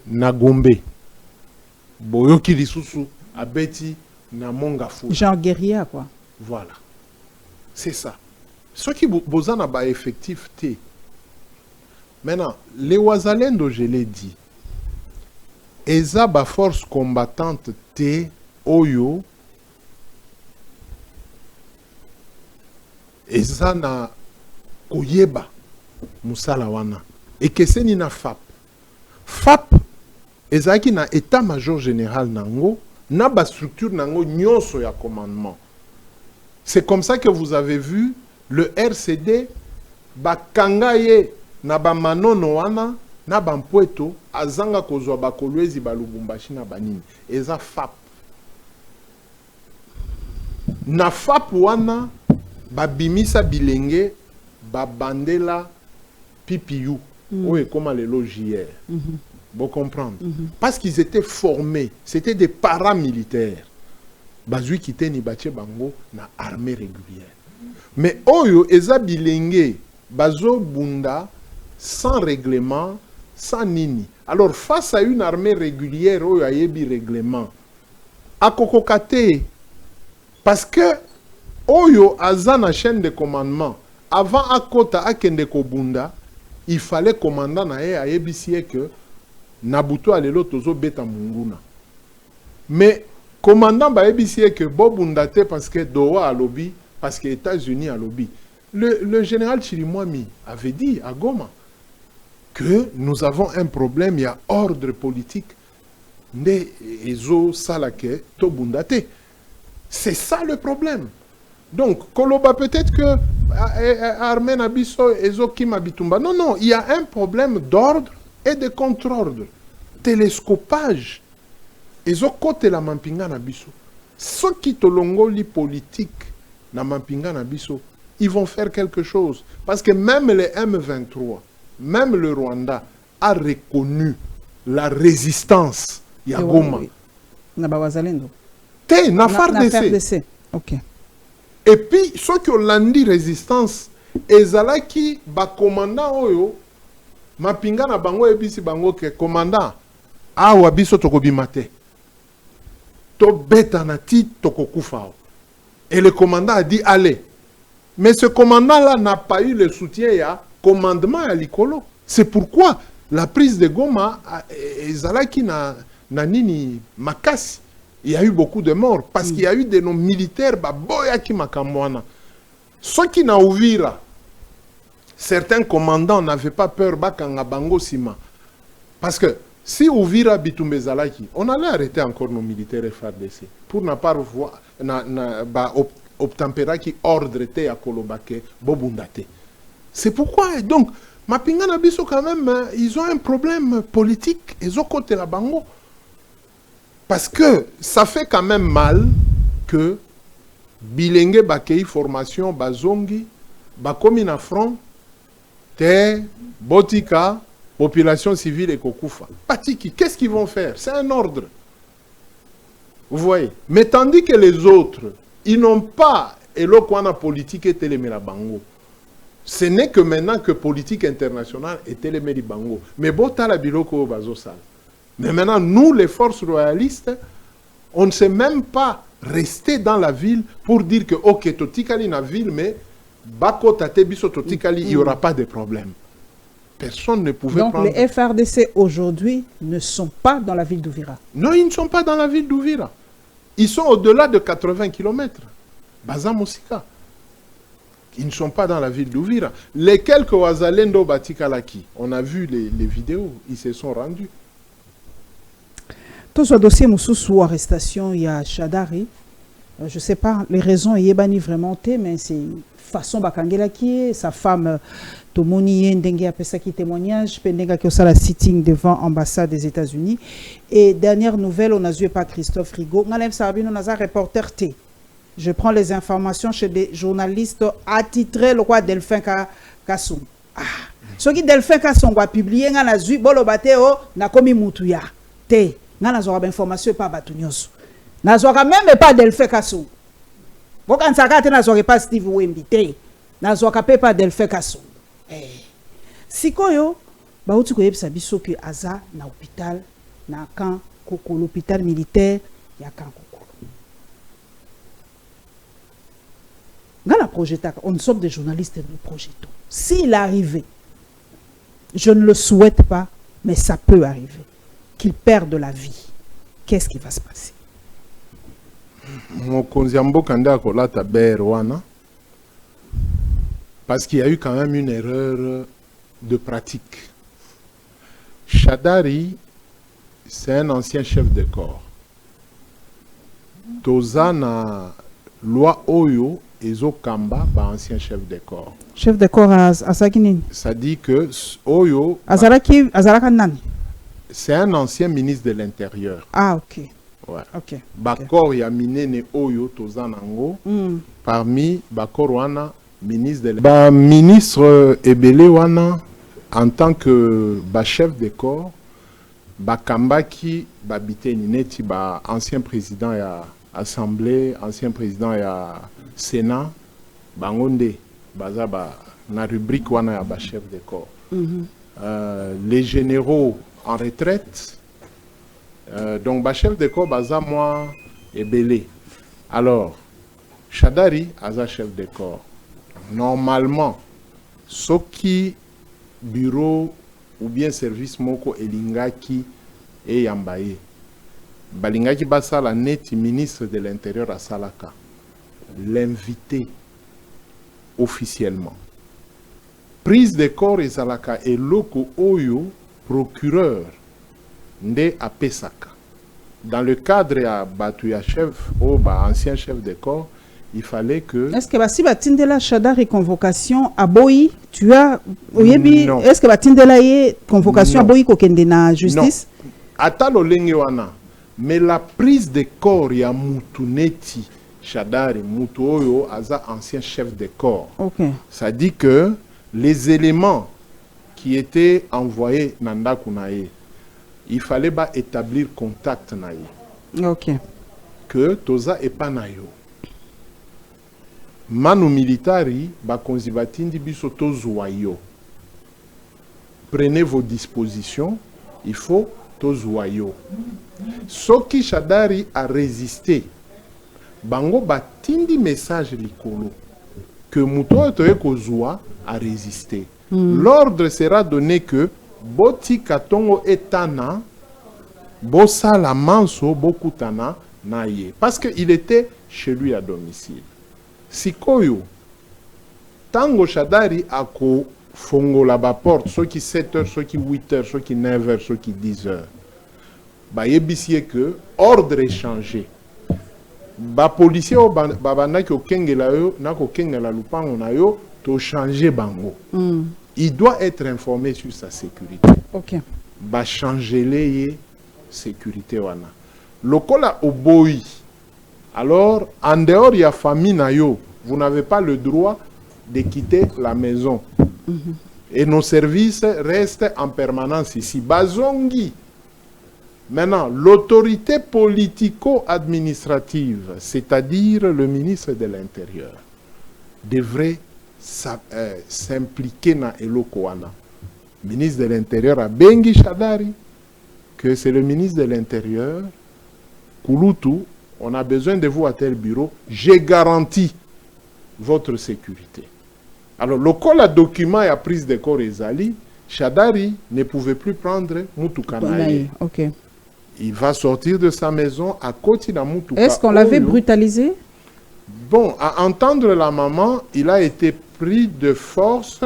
na Gombe boyoki lisusu abeti na Mongafou. Genre guerrier quoi. Voilà, c'est ça. Soki boza na ba effectif te. Maintenant, les Wazalendo, je l'ai dit, eza ba force combattante te oyo eza na koyeba musala wana et que c'est na FAP ezaki na état-major général nango na ba structure nango nyonso ya commandement. C'est comme ça que vous avez vu le RCD bakangaye na ba manono wana na ba mpweto azanga kozwa ba kolwezi ba Lubumbashi na banini eza FAP. Na FAP wana ba bimisa bilenge ba bandela PPU oye comme les logières. Vous comprenez? Parce qu'ils étaient formés, c'était des paramilitaires. Bazui kite ni bache bango na armée régulière. Mais oyo eza bilenge bazo bunda sans règlement, sans nini. Alors, face à une armée régulière, où il y a un règlement, à kokokate, parce que, oyo azana chaîne de commandement, avant akota akende kobunda, il fallait commandant na ye ayebisie que Nabuto alelo tozo beta munguna. Mais, commandant ba ayebisie que bobundate parce que Doha a lobby, parce que États-Unis a lobby. Le général Chirimwami avait dit à Goma que nous avons un problème, il y a ordre politique. C'est ça le problème. Donc, Koloba peut-être que Armen Abisso Ezo Kimabitumba. Non, non, il y a un problème d'ordre et de contre-ordre. Télescopage. Ezo kote la mampinga Nabisso. Ceux qui tolongo li politique na mampinga Nabisso, ils vont faire quelque chose. Parce que même les M23, même le Rwanda a reconnu la résistance. Yagoma. Nabawazalendo. Te, na FARDC. Ok. Et puis, ceux qui ont dit résistance, ezalaki ba commandant oyo, mapinga na bango ebisi bango ke commandant, awa biso tokobimate. To beta na ti tokokufa. Et le commandant a dit allez. Mais ce commandant-là n'a pas eu le soutien à commandement à l'Ikolo. C'est pourquoi la prise de Goma, ezalaki na nini makasi. Il y a eu beaucoup de morts parce qu'il y a eu des noms militaires baboya ki makamwana. Ceux qui na Uvira, certains commandants n'avaient pas peur bakanga bango sima. Parce que si Ouvira Bitumbe Zalaki, on allait arrêter encore nos militaires FARDC pour ne pas revoir obtempéra qui ordre était à Kolobake, Bobundate. C'est pourquoi, donc, Mapinga Nabiso quand même, ils ont un problème politique, ils ont côté la bango. Parce que ça fait quand même mal que Bilenge Bakei formation, Bazongi, Bakomi na front, Te, Botika, population civile et Kokufa. Patiki, qu'est-ce qu'ils vont faire? C'est un ordre. Vous voyez? Mais tandis que les autres, ils n'ont pas Elokwana politique et Téléméla Bango. Ce n'est que maintenant que politique internationale et Téléméli Bango. Mais Bota la Biloko Bazosal. Mais maintenant, nous, les forces royalistes, on ne sait même pas rester dans la ville pour dire que, ok, Totikali na ville, mais Bako Tatebiso Totikali, il n'y aura pas de problème. Personne ne pouvait donc, prendre... les FRDC aujourd'hui ne sont pas dans la ville d'Ouvira. Non, ils ne sont pas dans la ville d'Ouvira. Ils sont au-delà de 80 km. Bazam Osika. Ils ne sont pas dans la ville d'Ouvira. Les quelques Ouazalendo Batikalaki, on a vu les vidéos, ils se sont rendus. Tout ce dossier sous arrestation, il y a Chadari. Je ne sais pas, les raisons, il y a vraiment été, mais c'est façon Bakangela qui est, sa femme, Tomoni Ndengue a fait qui témoignage, Pendenga qui a la sitting devant l'ambassade des États-Unis. Et dernière nouvelle, on a vu par Christophe Rigaud. On a un reporter T. Je prends les informations chez des journalistes attitrés, le roi Delphin Kasson. Ah, ce qui Delphin Kasson a publié, on a vu, bon, le bateau, n'a commis Moutouya. T. On a des informations par Batounyos. On a même pas Delphin Kasson. Bon, quand ça a été, on n'a pas Steve Wemby. T. On a pas Delphin Kasson. Si koyo, ba uti ko yebisa biso ke aza na hôpital, na camp koko l'hôpital militaire ya camp koko. Ngana projeta, on sommes des journalistes et nous projetons. S'il arrivait, je ne le souhaite pas, mais ça peut arriver, qu'il perde la vie. Qu'est-ce qui va se passer? Mokonziambo kanda kolata berwana. Parce qu'il y a eu quand même une erreur de pratique. Chadari, c'est un ancien chef de corps. Tozana loi Oyo Ezo Kamba, ancien chef de corps. Chef de corps à Sakinin. Ça dit que Oyo... C'est un ancien ministre de l'Intérieur. Ah, ok. Ouais. Ok. Bakor Yamine ne Oyo Tozanango. Parmi Bakor Wana, ministre de ministre Ebele Wana, en tant que chef de corps, Bakambaki Babite Nineti, ancien président de l'Assemblée, ancien président de Sénat, Bangonde, na rubrique Wana ya chef de corps. Les généraux en retraite, donc chef de corps, Baza moi Ebele. Alors, Chadari, Aza chef de corps. Normalement, ce qui bureau ou bien service moko elingaki et yambaye. Balingaki basala neti ministre de l'Intérieur à Salaka. L'inviter officiellement. Prise de corps et Salaka et loko oyo procureur nde à Pesaka. Dans le cadre à Batouya chef ou ancien chef de corps, il fallait que... Est-ce que si Batindela Chadar et convocation à Boyi, tu as... Est-ce que Batindela est convocation à Boyi kokende na justice? Non. Atalo lengewana. Mais la prise de corps ya Moutouneti Chadar et Moutouoyo aza ancien chef de corps. Okay. Ça dit que les éléments qui étaient envoyés Nanda Kunaye, il fallait établir contact naye. Ok. Que Toza et Panayo. Manu militari, bakonzi batindi biso tozuwayo. Prenez vos dispositions, il faut tozuwayo. Soki Chadari a résisté, bango batindi message likolo que Mouto Toye Kozua a résisté. L'ordre sera donné que Boti Katongo etana, Bosa la manso, Bokutana naye. Parce qu'il était chez lui à domicile. Sikoyo, Tango Chadari a fongola ba porte soki 7h soki 8h soki 9h soki 10h ba yebisi que ordre est changé ba policier o babanda ki okengela yo na ko kengela lupango na yo to changer bango il doit être informé sur sa sécurité. OK. Ba changer les sécurité wana lokola oboyi alors en dehors il y a famille na yo vous n'avez pas le droit de quitter la maison. Et nos services restent en permanence ici. Bazongi. Maintenant, l'autorité politico-administrative, c'est-à-dire le ministre de l'Intérieur, devrait s'impliquer dans Elokoana. Le ministre de l'Intérieur a Bengi Shadari, que c'est le ministre de l'Intérieur, Kouloutou, on a besoin de vous à tel bureau, j'ai garanti votre sécurité. Alors, le col à document et à prise de corps Ezali, Shadari ne pouvait plus prendre Moutoukanaï. OK. Il va sortir de sa maison à côté de Moutouka. Est-ce qu'on l'avait brutalisé? Bon, à entendre la maman, il a été pris de force.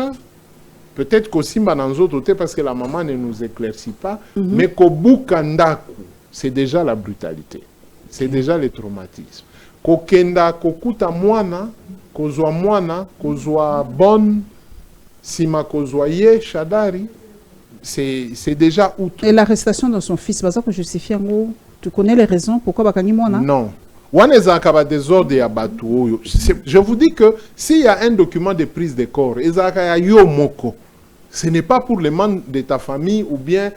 Peut-être qu'aussi Bananzototé, parce que la maman ne nous éclaircit pas. Mais Kobukandaku, c'est déjà la brutalité. C'est déjà le traumatisme. Kokenda, Kokuta Mwana, Kozwa Bonne, Sima Kozwa Ye, Shadari, c'est déjà outre. Et l'arrestation de son fils, ça pour justifier en gros, tu connais les raisons pourquoi Bakani Mwana? Non. Je vous dis que s'il y a un document de prise de corps, ce n'est pas pour les membres de ta famille ou bien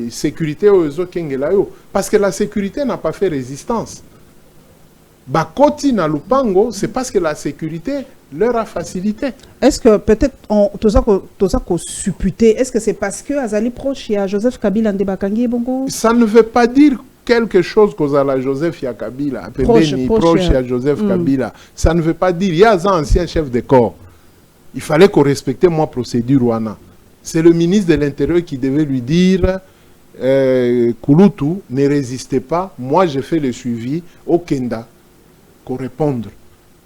sécurité parce que la sécurité n'a pas fait résistance. Bakoti na Lupango, c'est parce que la sécurité leur a facilité. Est-ce que peut-être supputé, est-ce que c'est parce que Azali proche, il y a Joseph Kabila Ndebakangi Bongo? Ça ne veut pas dire quelque chose qu'Ozala Joseph Kabila, proche à Joseph Kabila. Ça ne veut pas dire, il y a un ancien chef de corps. Il fallait qu'on respecte moi procédure Wana. C'est le ministre de l'Intérieur qui devait lui dire Kouloutou, ne résistez pas, moi j'ai fait le suivi au Kenda, qu'on répondre.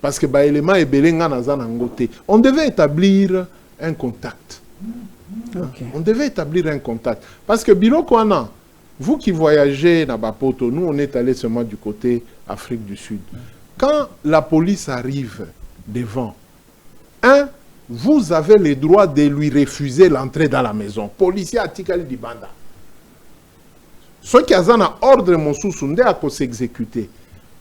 Parce que on devait établir un contact. Okay. On devait établir un contact. Parce que Biloko Ana, vous qui voyagez dans Bapoto, nous on est allé seulement du côté Afrique du Sud. Quand la police arrive devant, vous avez le droit de lui refuser l'entrée dans la maison. Policier a tikali di banda. Ceux qui ont ordre mon sous-sunde à s'exécuter.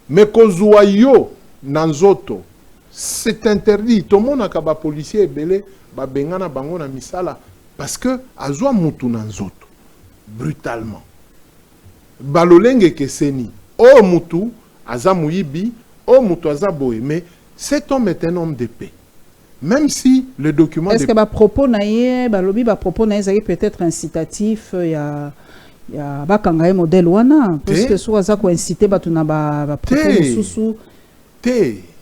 Mais Kozuayo Nanzoto, c'est interdit. Tout le monde a un policier belé, bengana bangona misala, parce que Azwa Moutou Nanzoto, brutalement. Balolenge Keseni, O Moutou, Azamouibi, O Moutou Azaboé, mais cet homme est un homme de paix. Même si le document. Est-ce que le propos naïe peut-être incitatif, il y a un modèle wana parce que soit ça incité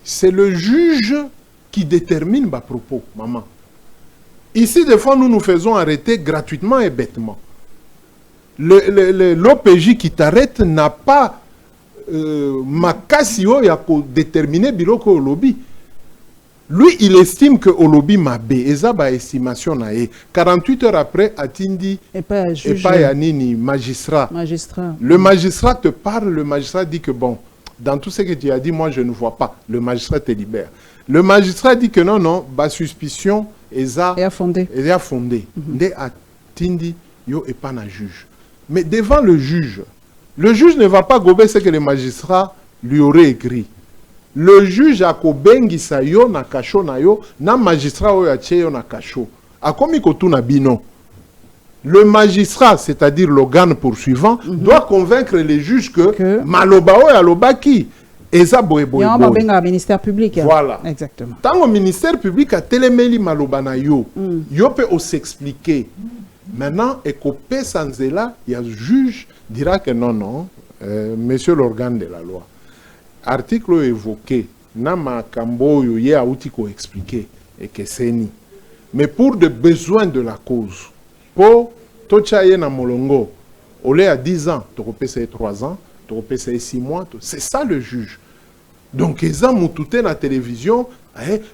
c'est le juge qui détermine les propos, maman. Ici des fois nous nous faisons arrêter gratuitement et bêtement. L'OPJ qui t'arrête n'a pas makasio ya ko déterminer biloko au lobby. Lui, il estime que au lobby m'a bé. Et ça, estimation na e. 48 heures après, Atindi et pas Yanini, magistrat. Le magistrat te parle, le magistrat dit que bon, dans tout ce que tu as dit, moi je ne vois pas. Le magistrat te libère. Le magistrat dit que non, ba suspicion est fondée. De Atindi yo et pas na juge. Mais devant le juge ne va pas gober ce que le magistrat lui aurait écrit. Le juge a kobengisa yo na kasho na yo, na magistrat oyo atie yo na kasho. Akomi kotuna bino. Le magistrat, c'est-à-dire l'organe poursuivant, doit convaincre les juges que maloba oyo alobaki eza boye boye. Il y a un ministère public. Voilà. Exactement. Tant au ministère public a telemeli maloba na yo, yo peut s'expliquer. Maintenant, ekopé sanzela, il y a le juge dira que non, monsieur l'organe de la loi. Article évoqué, Nama Kamboyo yé a outiko expliqué et que c'est ni. Mais pour des besoins de la cause, pour Tochaye na Molongo, au lieu à 10 ans, tu repèses 3 ans, tu repèses 6 mois, c'est ça le juge. Donc, ils ont moutouté la télévision,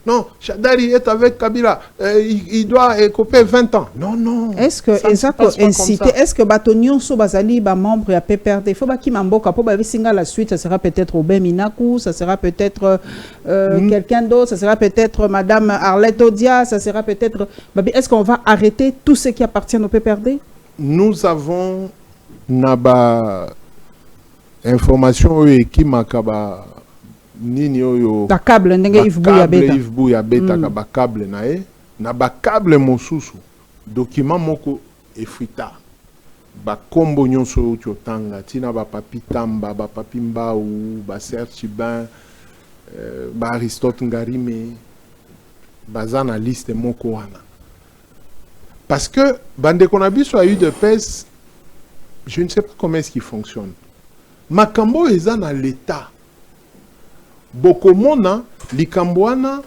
Non, Shadari est avec Kabila, il doit écoper 20 ans. Non, non. Est-ce que inciter, est-ce que Batonion so bazali ba membre ya PPRD, il faut ba ki mamboka pour ba singa la suite, ça sera peut-être Aubin Minakou, ça sera peut-être quelqu'un d'autre, ça sera peut-être Madame Arlette Odia, ça sera peut-être est-ce qu'on va arrêter tout ce qui appartient au PPRD? Nous avons naba information qui makaba nini oyo da câble ndenge Yves Bouya beta ka ba câble na ba câble mosusu document moko efrita ba kombo nyonso tanga tina ba papi Tamba ba papi Mbau ba Serge Chibin ba Aristote Ngarime baza na liste moko wana parce que bande konabiso a eu de pèse, je ne sais pas comment est-ce qu'il fonctionne. Makambo eza na l'état bokomona likamboana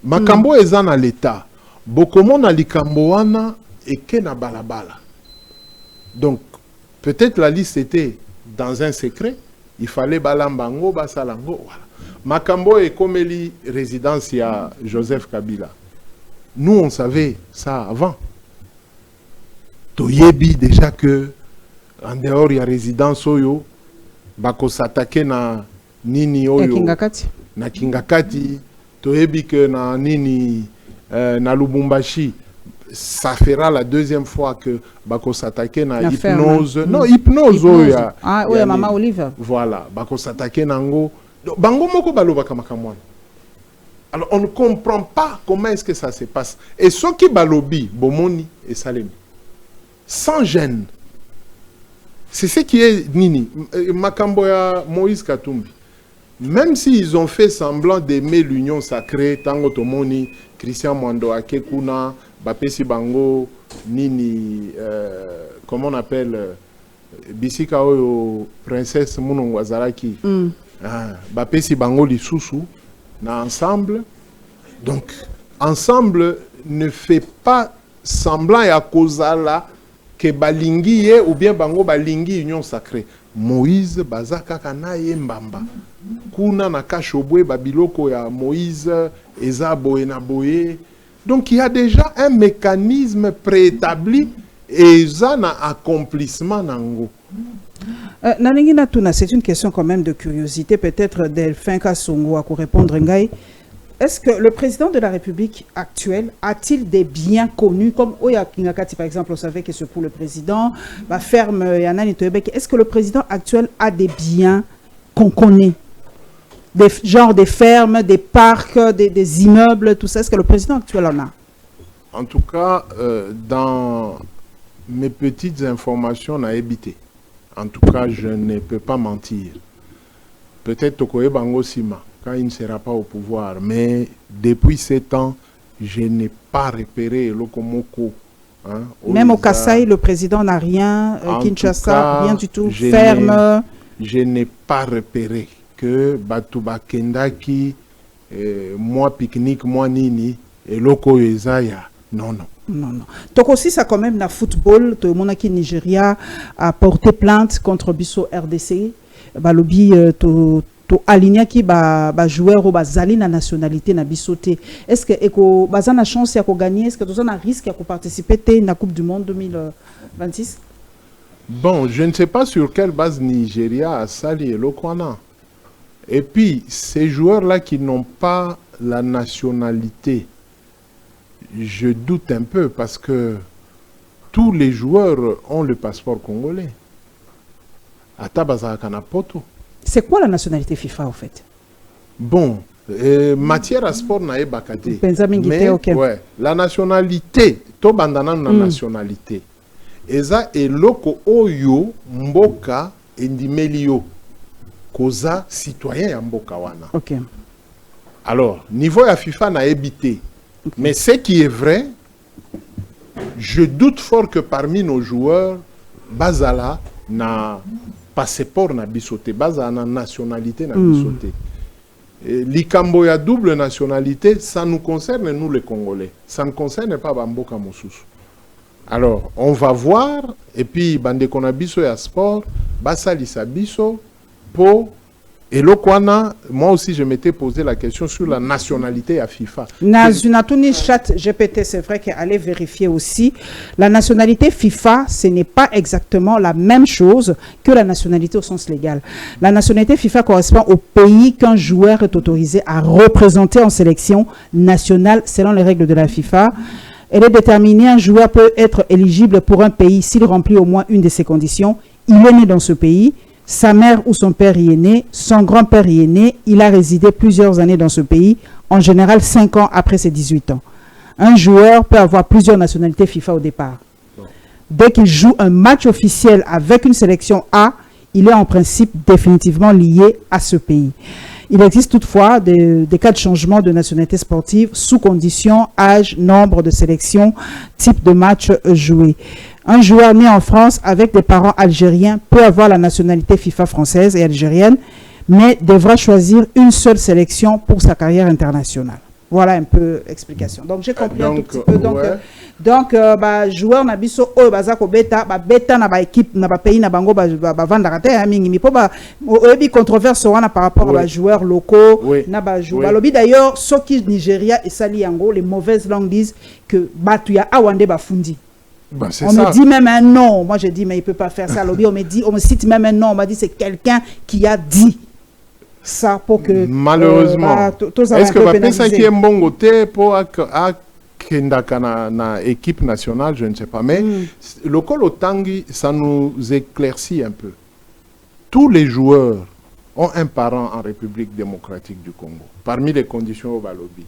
makambo eza na l'état bokomona likamboana eke na balabala. Donc peut-être la liste était dans un secret, il fallait balambango basalango voilà. Makambo et komeli résidence ya Joseph Kabila. Nous on savait ça avant. Toyebi déjà que en dehors il y a résidence oyo bako s'attaquer na nini oyo na Kingakati toyebi que na nini na Lubumbashi ça fera la deuxième fois que bako s'attaquer na hypnose non hypnose oyo ah oui Maman Olive voilà bako s'attaquer nango bango moko balobaka makamwana. Alors on ne comprend pas comment est-ce que ça se passe et ceux qui balobi bomoni et salemi sans gêne. C'est ce qui est Nini. Makamboya Moïse Katumbi. Même s'ils ont fait semblant d'aimer l'union sacrée, Tango Tomoni, Christian Mwando Akekuna, Bapesi Bango, Nini, comment on appelle, Bisika Oyo, Princesse Mounongwazaraki, Bapesi Bango Lisusu, na ensemble. Donc, ensemble ne fait pas semblant à Kozala que balingi ye ou bien bango balingi union sacrée. Moïse bazaka kanaye mbamba. Kuna na kashobwe babiloko ya Moïse eza boye na boye. Donc il y a déjà un mécanisme préétabli et eza na accomplissement nango. Naningina Tuna, c'est une question quand même de curiosité, peut-être Delphin Kassongo à répondre ngai. Est-ce que le président de la République actuelle a-t-il des biens connus comme Oya Kingakati par exemple, on savait que c'est pour le président, la ferme Yanani Toyebeke. Est-ce que le président actuel a des biens qu'on connaît? Genre des fermes, des parcs, des immeubles, tout ça. Est-ce que le président actuel en a? En tout cas, dans mes petites informations, on a habité. En tout cas, je ne peux pas mentir. Peut-être Tokoye Bango Sima, quand il ne sera pas au pouvoir. Mais depuis 7 ans, je n'ai pas repéré Lokomoko. Hein, même au Kasaï, le président n'a rien. Kinshasa, rien du tout. Ferme. Je n'ai pas repéré que Batouba Kendaki, moi pique-nique, moi nini, et Loko Ezaya. Non, non. Non, non. Donc aussi, ça quand même, la football, tout le monde qui Nigeria a porté plainte contre Bisso RDC. Balobi, to aligné qui ba joueur ou ba zali na nationalité na Bissoté. Est-ce que eko bazana chance ya ko gagner? Est-ce que tout ça na risque ya ko participer à la Coupe du Monde 2026? Bon, je ne sais pas sur quelle base Nigeria a sali et Lokwana. Et puis, ces joueurs-là qui n'ont pas la nationalité, je doute un peu parce que tous les joueurs ont le passeport congolais. Atabaza Kanapoto. C'est quoi la nationalité FIFA, en fait? Bon, matière à sport nae bakate. Mais ouais, la nationalité, to bandana na nationalité. Eza eloko oyo mboka endimelio koza citoyen ya mboka wana. OK. Alors, niveau ya FIFA na ebité. Okay. Mais ce qui est vrai, je doute fort que parmi nos joueurs, bazala na passeport na bisoté, bazala na nationalité na bisoté. Likambo ya double nationalité, ça nous concerne nous les Congolais. Ça ne concerne pas Bamboka Mosusu. Alors, on va voir, et puis bande konabiso ya sport, basali sabiso po Et Lokwana, moi aussi, je m'étais posé la question sur la nationalité à FIFA. Chat GPT, c'est vrai qu'aller vérifier aussi. La nationalité FIFA, ce n'est pas exactement la même chose que la nationalité au sens légal. La nationalité FIFA correspond au pays qu'un joueur est autorisé à représenter en sélection nationale selon les règles de la FIFA. Elle est déterminée, un joueur peut être éligible pour un pays s'il remplit au moins une de ces conditions. Il est né dans ce pays. Sa mère ou son père y est né, son grand-père y est né, il a résidé plusieurs années dans ce pays, en général 5 ans après ses 18 ans. Un joueur peut avoir plusieurs nationalités FIFA au départ. Dès qu'il joue un match officiel avec une sélection A, il est en principe définitivement lié à ce pays. Il existe toutefois des cas de changement de nationalité sportive sous condition, âge, nombre de sélections, type de match joué. Un joueur né en France avec des parents algériens peut avoir la nationalité FIFA française et algérienne, mais devra choisir une seule sélection pour sa carrière internationale. Voilà un peu l'explication. Donc j'ai compris un tout petit peu. Donc, joueur na biso oyo bazako beta na ba équipe na ba pays na bango ba vanda te mingi mi po ba oyebi controverse wana par rapport à joueurs locaux na ba joueur. Balobi d'ailleurs ceux qui Nigeria et sali yango, les mauvaises langues disent que batu ya awande ba fundi. On me dit même un nom. Moi, je dis, mais il ne peut pas faire ça. On me cite même un nom. On m'a dit, c'est quelqu'un qui a dit ça pour que... Malheureusement. Est-ce que ça qui est bon côté pour na équipe nationale, je ne sais pas. Mais le Kolo Tanguy, ça nous éclaircit un peu. Tous les joueurs ont un parent en République démocratique du Congo. Parmi les conditions au Balobi.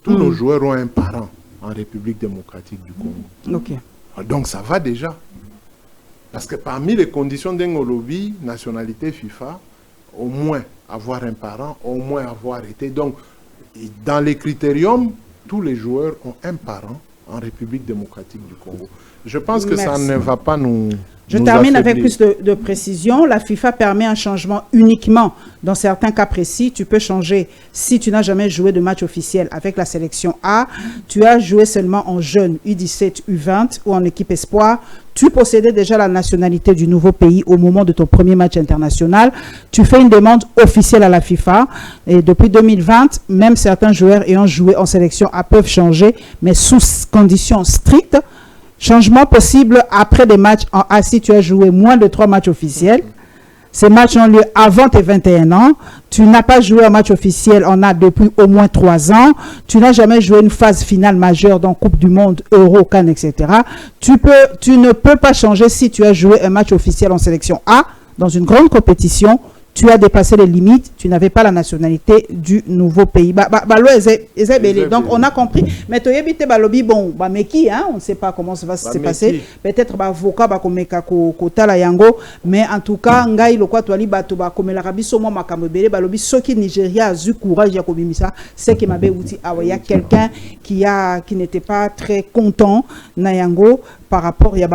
Tous nos joueurs ont un parent en République démocratique du Congo. Ok. Donc ça va déjà. Parce que parmi les conditions d'un lobby, nationalité FIFA, au moins avoir un parent, au moins avoir été. Donc, dans les critériums, tous les joueurs ont un parent en République démocratique du Congo. Je pense que ça ne va pas nous... Je termine avec plus de précision. La FIFA permet un changement uniquement dans certains cas précis. Tu peux changer si tu n'as jamais joué de match officiel avec la sélection A. Tu as joué seulement en jeune U17, U20 ou en équipe espoir. Tu possédais déjà la nationalité du nouveau pays au moment de ton premier match international. Tu fais une demande officielle à la FIFA. Et depuis 2020, même certains joueurs ayant joué en sélection A peuvent changer, mais sous conditions strictes. Changement possible après des matchs en A si tu as joué moins de 3 matchs officiels. Ces matchs ont lieu avant tes 21 ans. Tu n'as pas joué un match officiel en A depuis au moins 3 ans. Tu n'as jamais joué une phase finale majeure dans Coupe du Monde, Euro, Cannes, etc. Tu ne peux pas changer si tu as joué un match officiel en sélection A dans une grande compétition. Tu as dépassé les limites, tu n'avais pas la nationalité du nouveau pays. Donc, on a compris. Mais tu as balobi bon, meki, hein, on ne sait pas comment ça va se passer. Peut-être avocat bakomeka kota la yango, mais en tout cas, ngai lo kwa toali bato bakomela rabiso mo makamebele balobi soki Nigeria a eu courage ya kobimisa, c'est que mabe outi il y a quelqu'un qui n'était pas très content na yango par rapport ya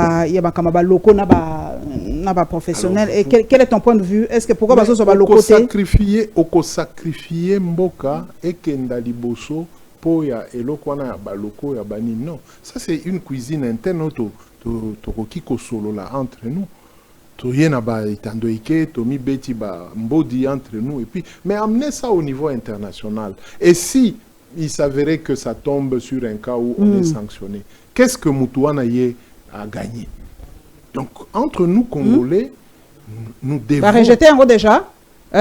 kamaba loko na ba professionnel. Et quel est ton point de vue? Est-ce que pourquoi baso ba loko sacrifier mboka et kendali boso po ya eloko na ba loko ya bani? Non, ça c'est une cuisine interne to kiko solo là entre nous. To yena ba itandoike to mi beti ba mbodi entre nous et puis mais amener ça au niveau international. Et si il s'avérait que ça tombe sur un cas où on est sanctionné, qu'est-ce que Moutouana a gagné? Donc, entre nous, Congolais, nous devons... Bah, rejeté en gros déjà.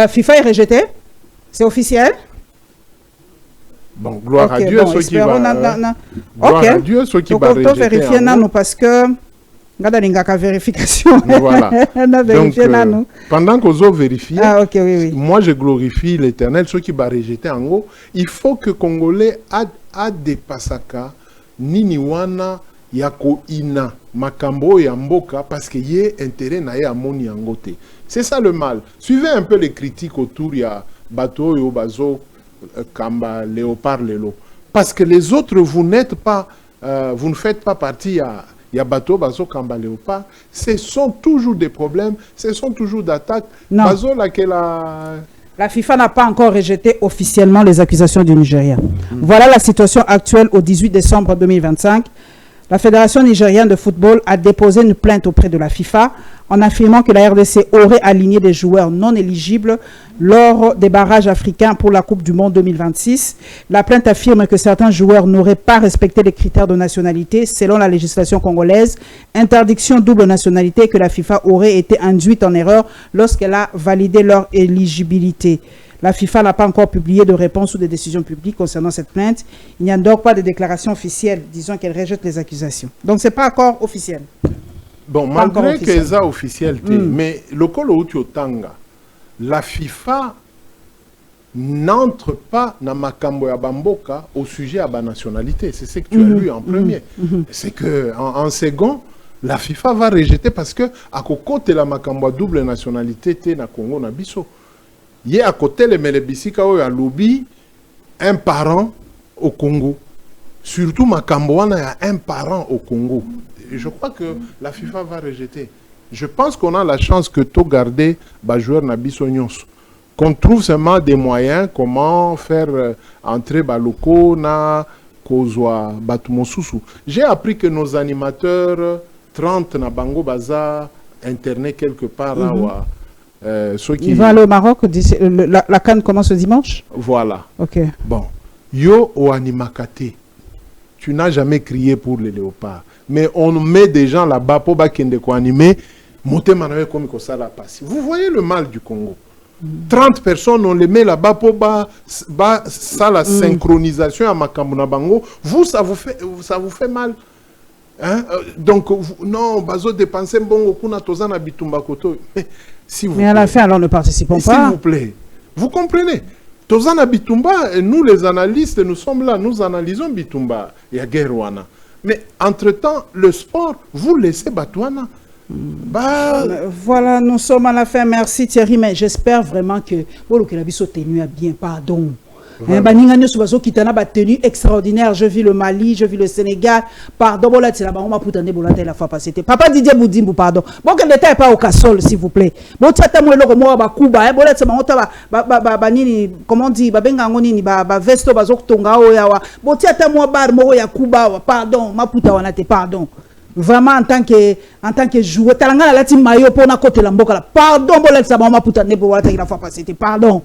FIFA est rejeté. C'est officiel. Bon, gloire à Dieu, ceux qui vont... Gloire à Dieu, ceux qui vont rejeter. Vérifier parce que... Regardez, vérification. Voilà. Donc, pendant qu'on a vérifié, moi je glorifie l'Éternel, ceux qui vont rejeter en gros, il faut que Congolais a dépassé Niniwana Yako Ina Makambo Yamboka parce qu'il y a intérêt na amoni angote. C'est ça le mal. Suivez un peu les critiques autour il y a bateau et bazo Kamba Léopard Lelo parce que les autres vous n'êtes pas vous ne faites pas partie il y a bateau bazo Kamba Léopard, ce sont toujours des problèmes, ce sont toujours d'attaques. Bazo laquelle La FIFA n'a pas encore rejeté officiellement les accusations du Nigeria. Voilà la situation actuelle au 18 décembre 2025. La Fédération nigérienne de football a déposé une plainte auprès de la FIFA en affirmant que la RDC aurait aligné des joueurs non éligibles lors des barrages africains pour la Coupe du Monde 2026. La plainte affirme que certains joueurs n'auraient pas respecté les critères de nationalité selon la législation congolaise, interdiction double nationalité, et que la FIFA aurait été induite en erreur lorsqu'elle a validé leur éligibilité. La FIFA n'a pas encore publié de réponse ou de décision publique concernant cette plainte. Il n'y a donc pas de déclaration officielle, disons qu'elle rejette les accusations. Donc, ce n'est pas encore officiel. Bon, malgré que c'est officiel, mais le Colo Tanga, la FIFA n'entre pas dans Makambo ya Bamboka au sujet de la nationalité. C'est ce que tu as lu en premier. C'est qu'en second, la FIFA va rejeter parce que à côté de la Makambo double nationalité, na Congo na biso. Il y a à côté les Melebisika ou à Lobby, un parent au Congo. Surtout Makambouana, il y a un parent au Congo. Et je crois que la FIFA va rejeter. Je pense qu'on a la chance que tout garder les joueurs Nabiso Nyons. Qu'on trouve seulement des moyens comment faire entrer les locaux na Kozwa Batumosusu. J'ai appris que nos animateurs 30 na Bango Baza internés quelque part là. Ils vont aller au Maroc, la CAN commence le dimanche? Voilà. Ok. Bon. Yo o animakate. Tu n'as jamais crié pour les léopards. Mais on met des gens là-bas pour qu'ils soient animés. Vous voyez le mal du Congo. 30 personnes, on les met là-bas pour ça, la synchronisation à Makambouna Bango. Vous, ça vous fait mal. Hein? Donc, non, bazo dépenser bon kuna tozana bitumba koto. Mais à la fin, alors ne participons pas. S'il vous plaît. Vous comprenez? Tozana bitumba, nous les analystes, nous sommes là, nous analysons bitumba. Il y a Guerwana. Mais entre-temps, le sport, vous laissez Batouana. Voilà, nous sommes à la fin. Merci Thierry, mais j'espère vraiment que vous avez tenu à bien. Pardon. Tenue extraordinaire. Je vis le Mali, je vis le Sénégal. Pardon, la fois passée. Papa Didier Boudimbo, pardon. Bon, que l'État n'est pas au cassol, s'il vous plaît. Bon, tu as comment dit, vesto, bon, tu as pardon, pardon. Vraiment, en tant que joueur, talanga la team mayo pour na côté la mboka. Pardon, la fois passée. Pardon.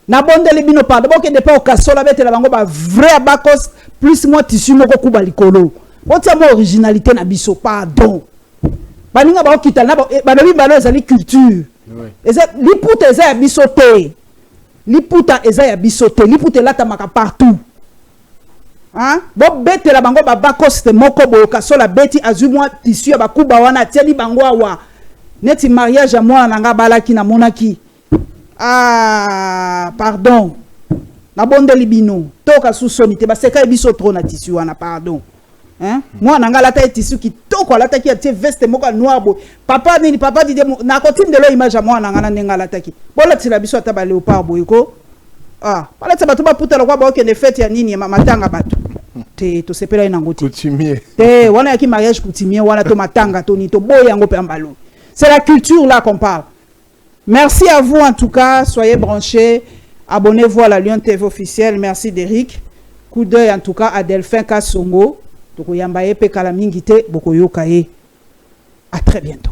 Na bonde le bino pardon boke de pas au kasola bete la bango ba vrai bakos plus moi tissu moko kuba likolo botia mo originalité na biso pardon baninga ba okita na ba babi balo ezali culture eza liputa eza ya biso te liputa eza ya biso te liputa lata maka partout hein bo bete la bango ba bakos te moko bo kasola beti azu moi tissu ya bakuba wana tieli bango awa neti mariage à moi nanga balaki na monaki. Ah, pardon. Na bonde libino. Toka sous sonité. Ba seka biso trop na tissu wana, pardon. Hein? Moi nanga la taille tissu qui toko la taille qui a veste moka noir bo. Papa ni papa dit na kotime de lo image à moi nanga na nenga la taille. Bon la tila biso ta ba léopard boyko. Ah, pala tsa bato ba puta lo kwa ba okende fête ya nini ya matanga bato. Te to sepela ina ngoti. Coutumier. Te wana ya ki mariage coutumier wana to matanga to ni to boya ngo pe mbalo. C'est la culture là qu'on parle. Merci à vous en tout cas, soyez branchés, abonnez-vous à la Lyon TV officielle, merci d'Eric. Coup d'œil en tout cas à Delphin Kassongo, à très bientôt.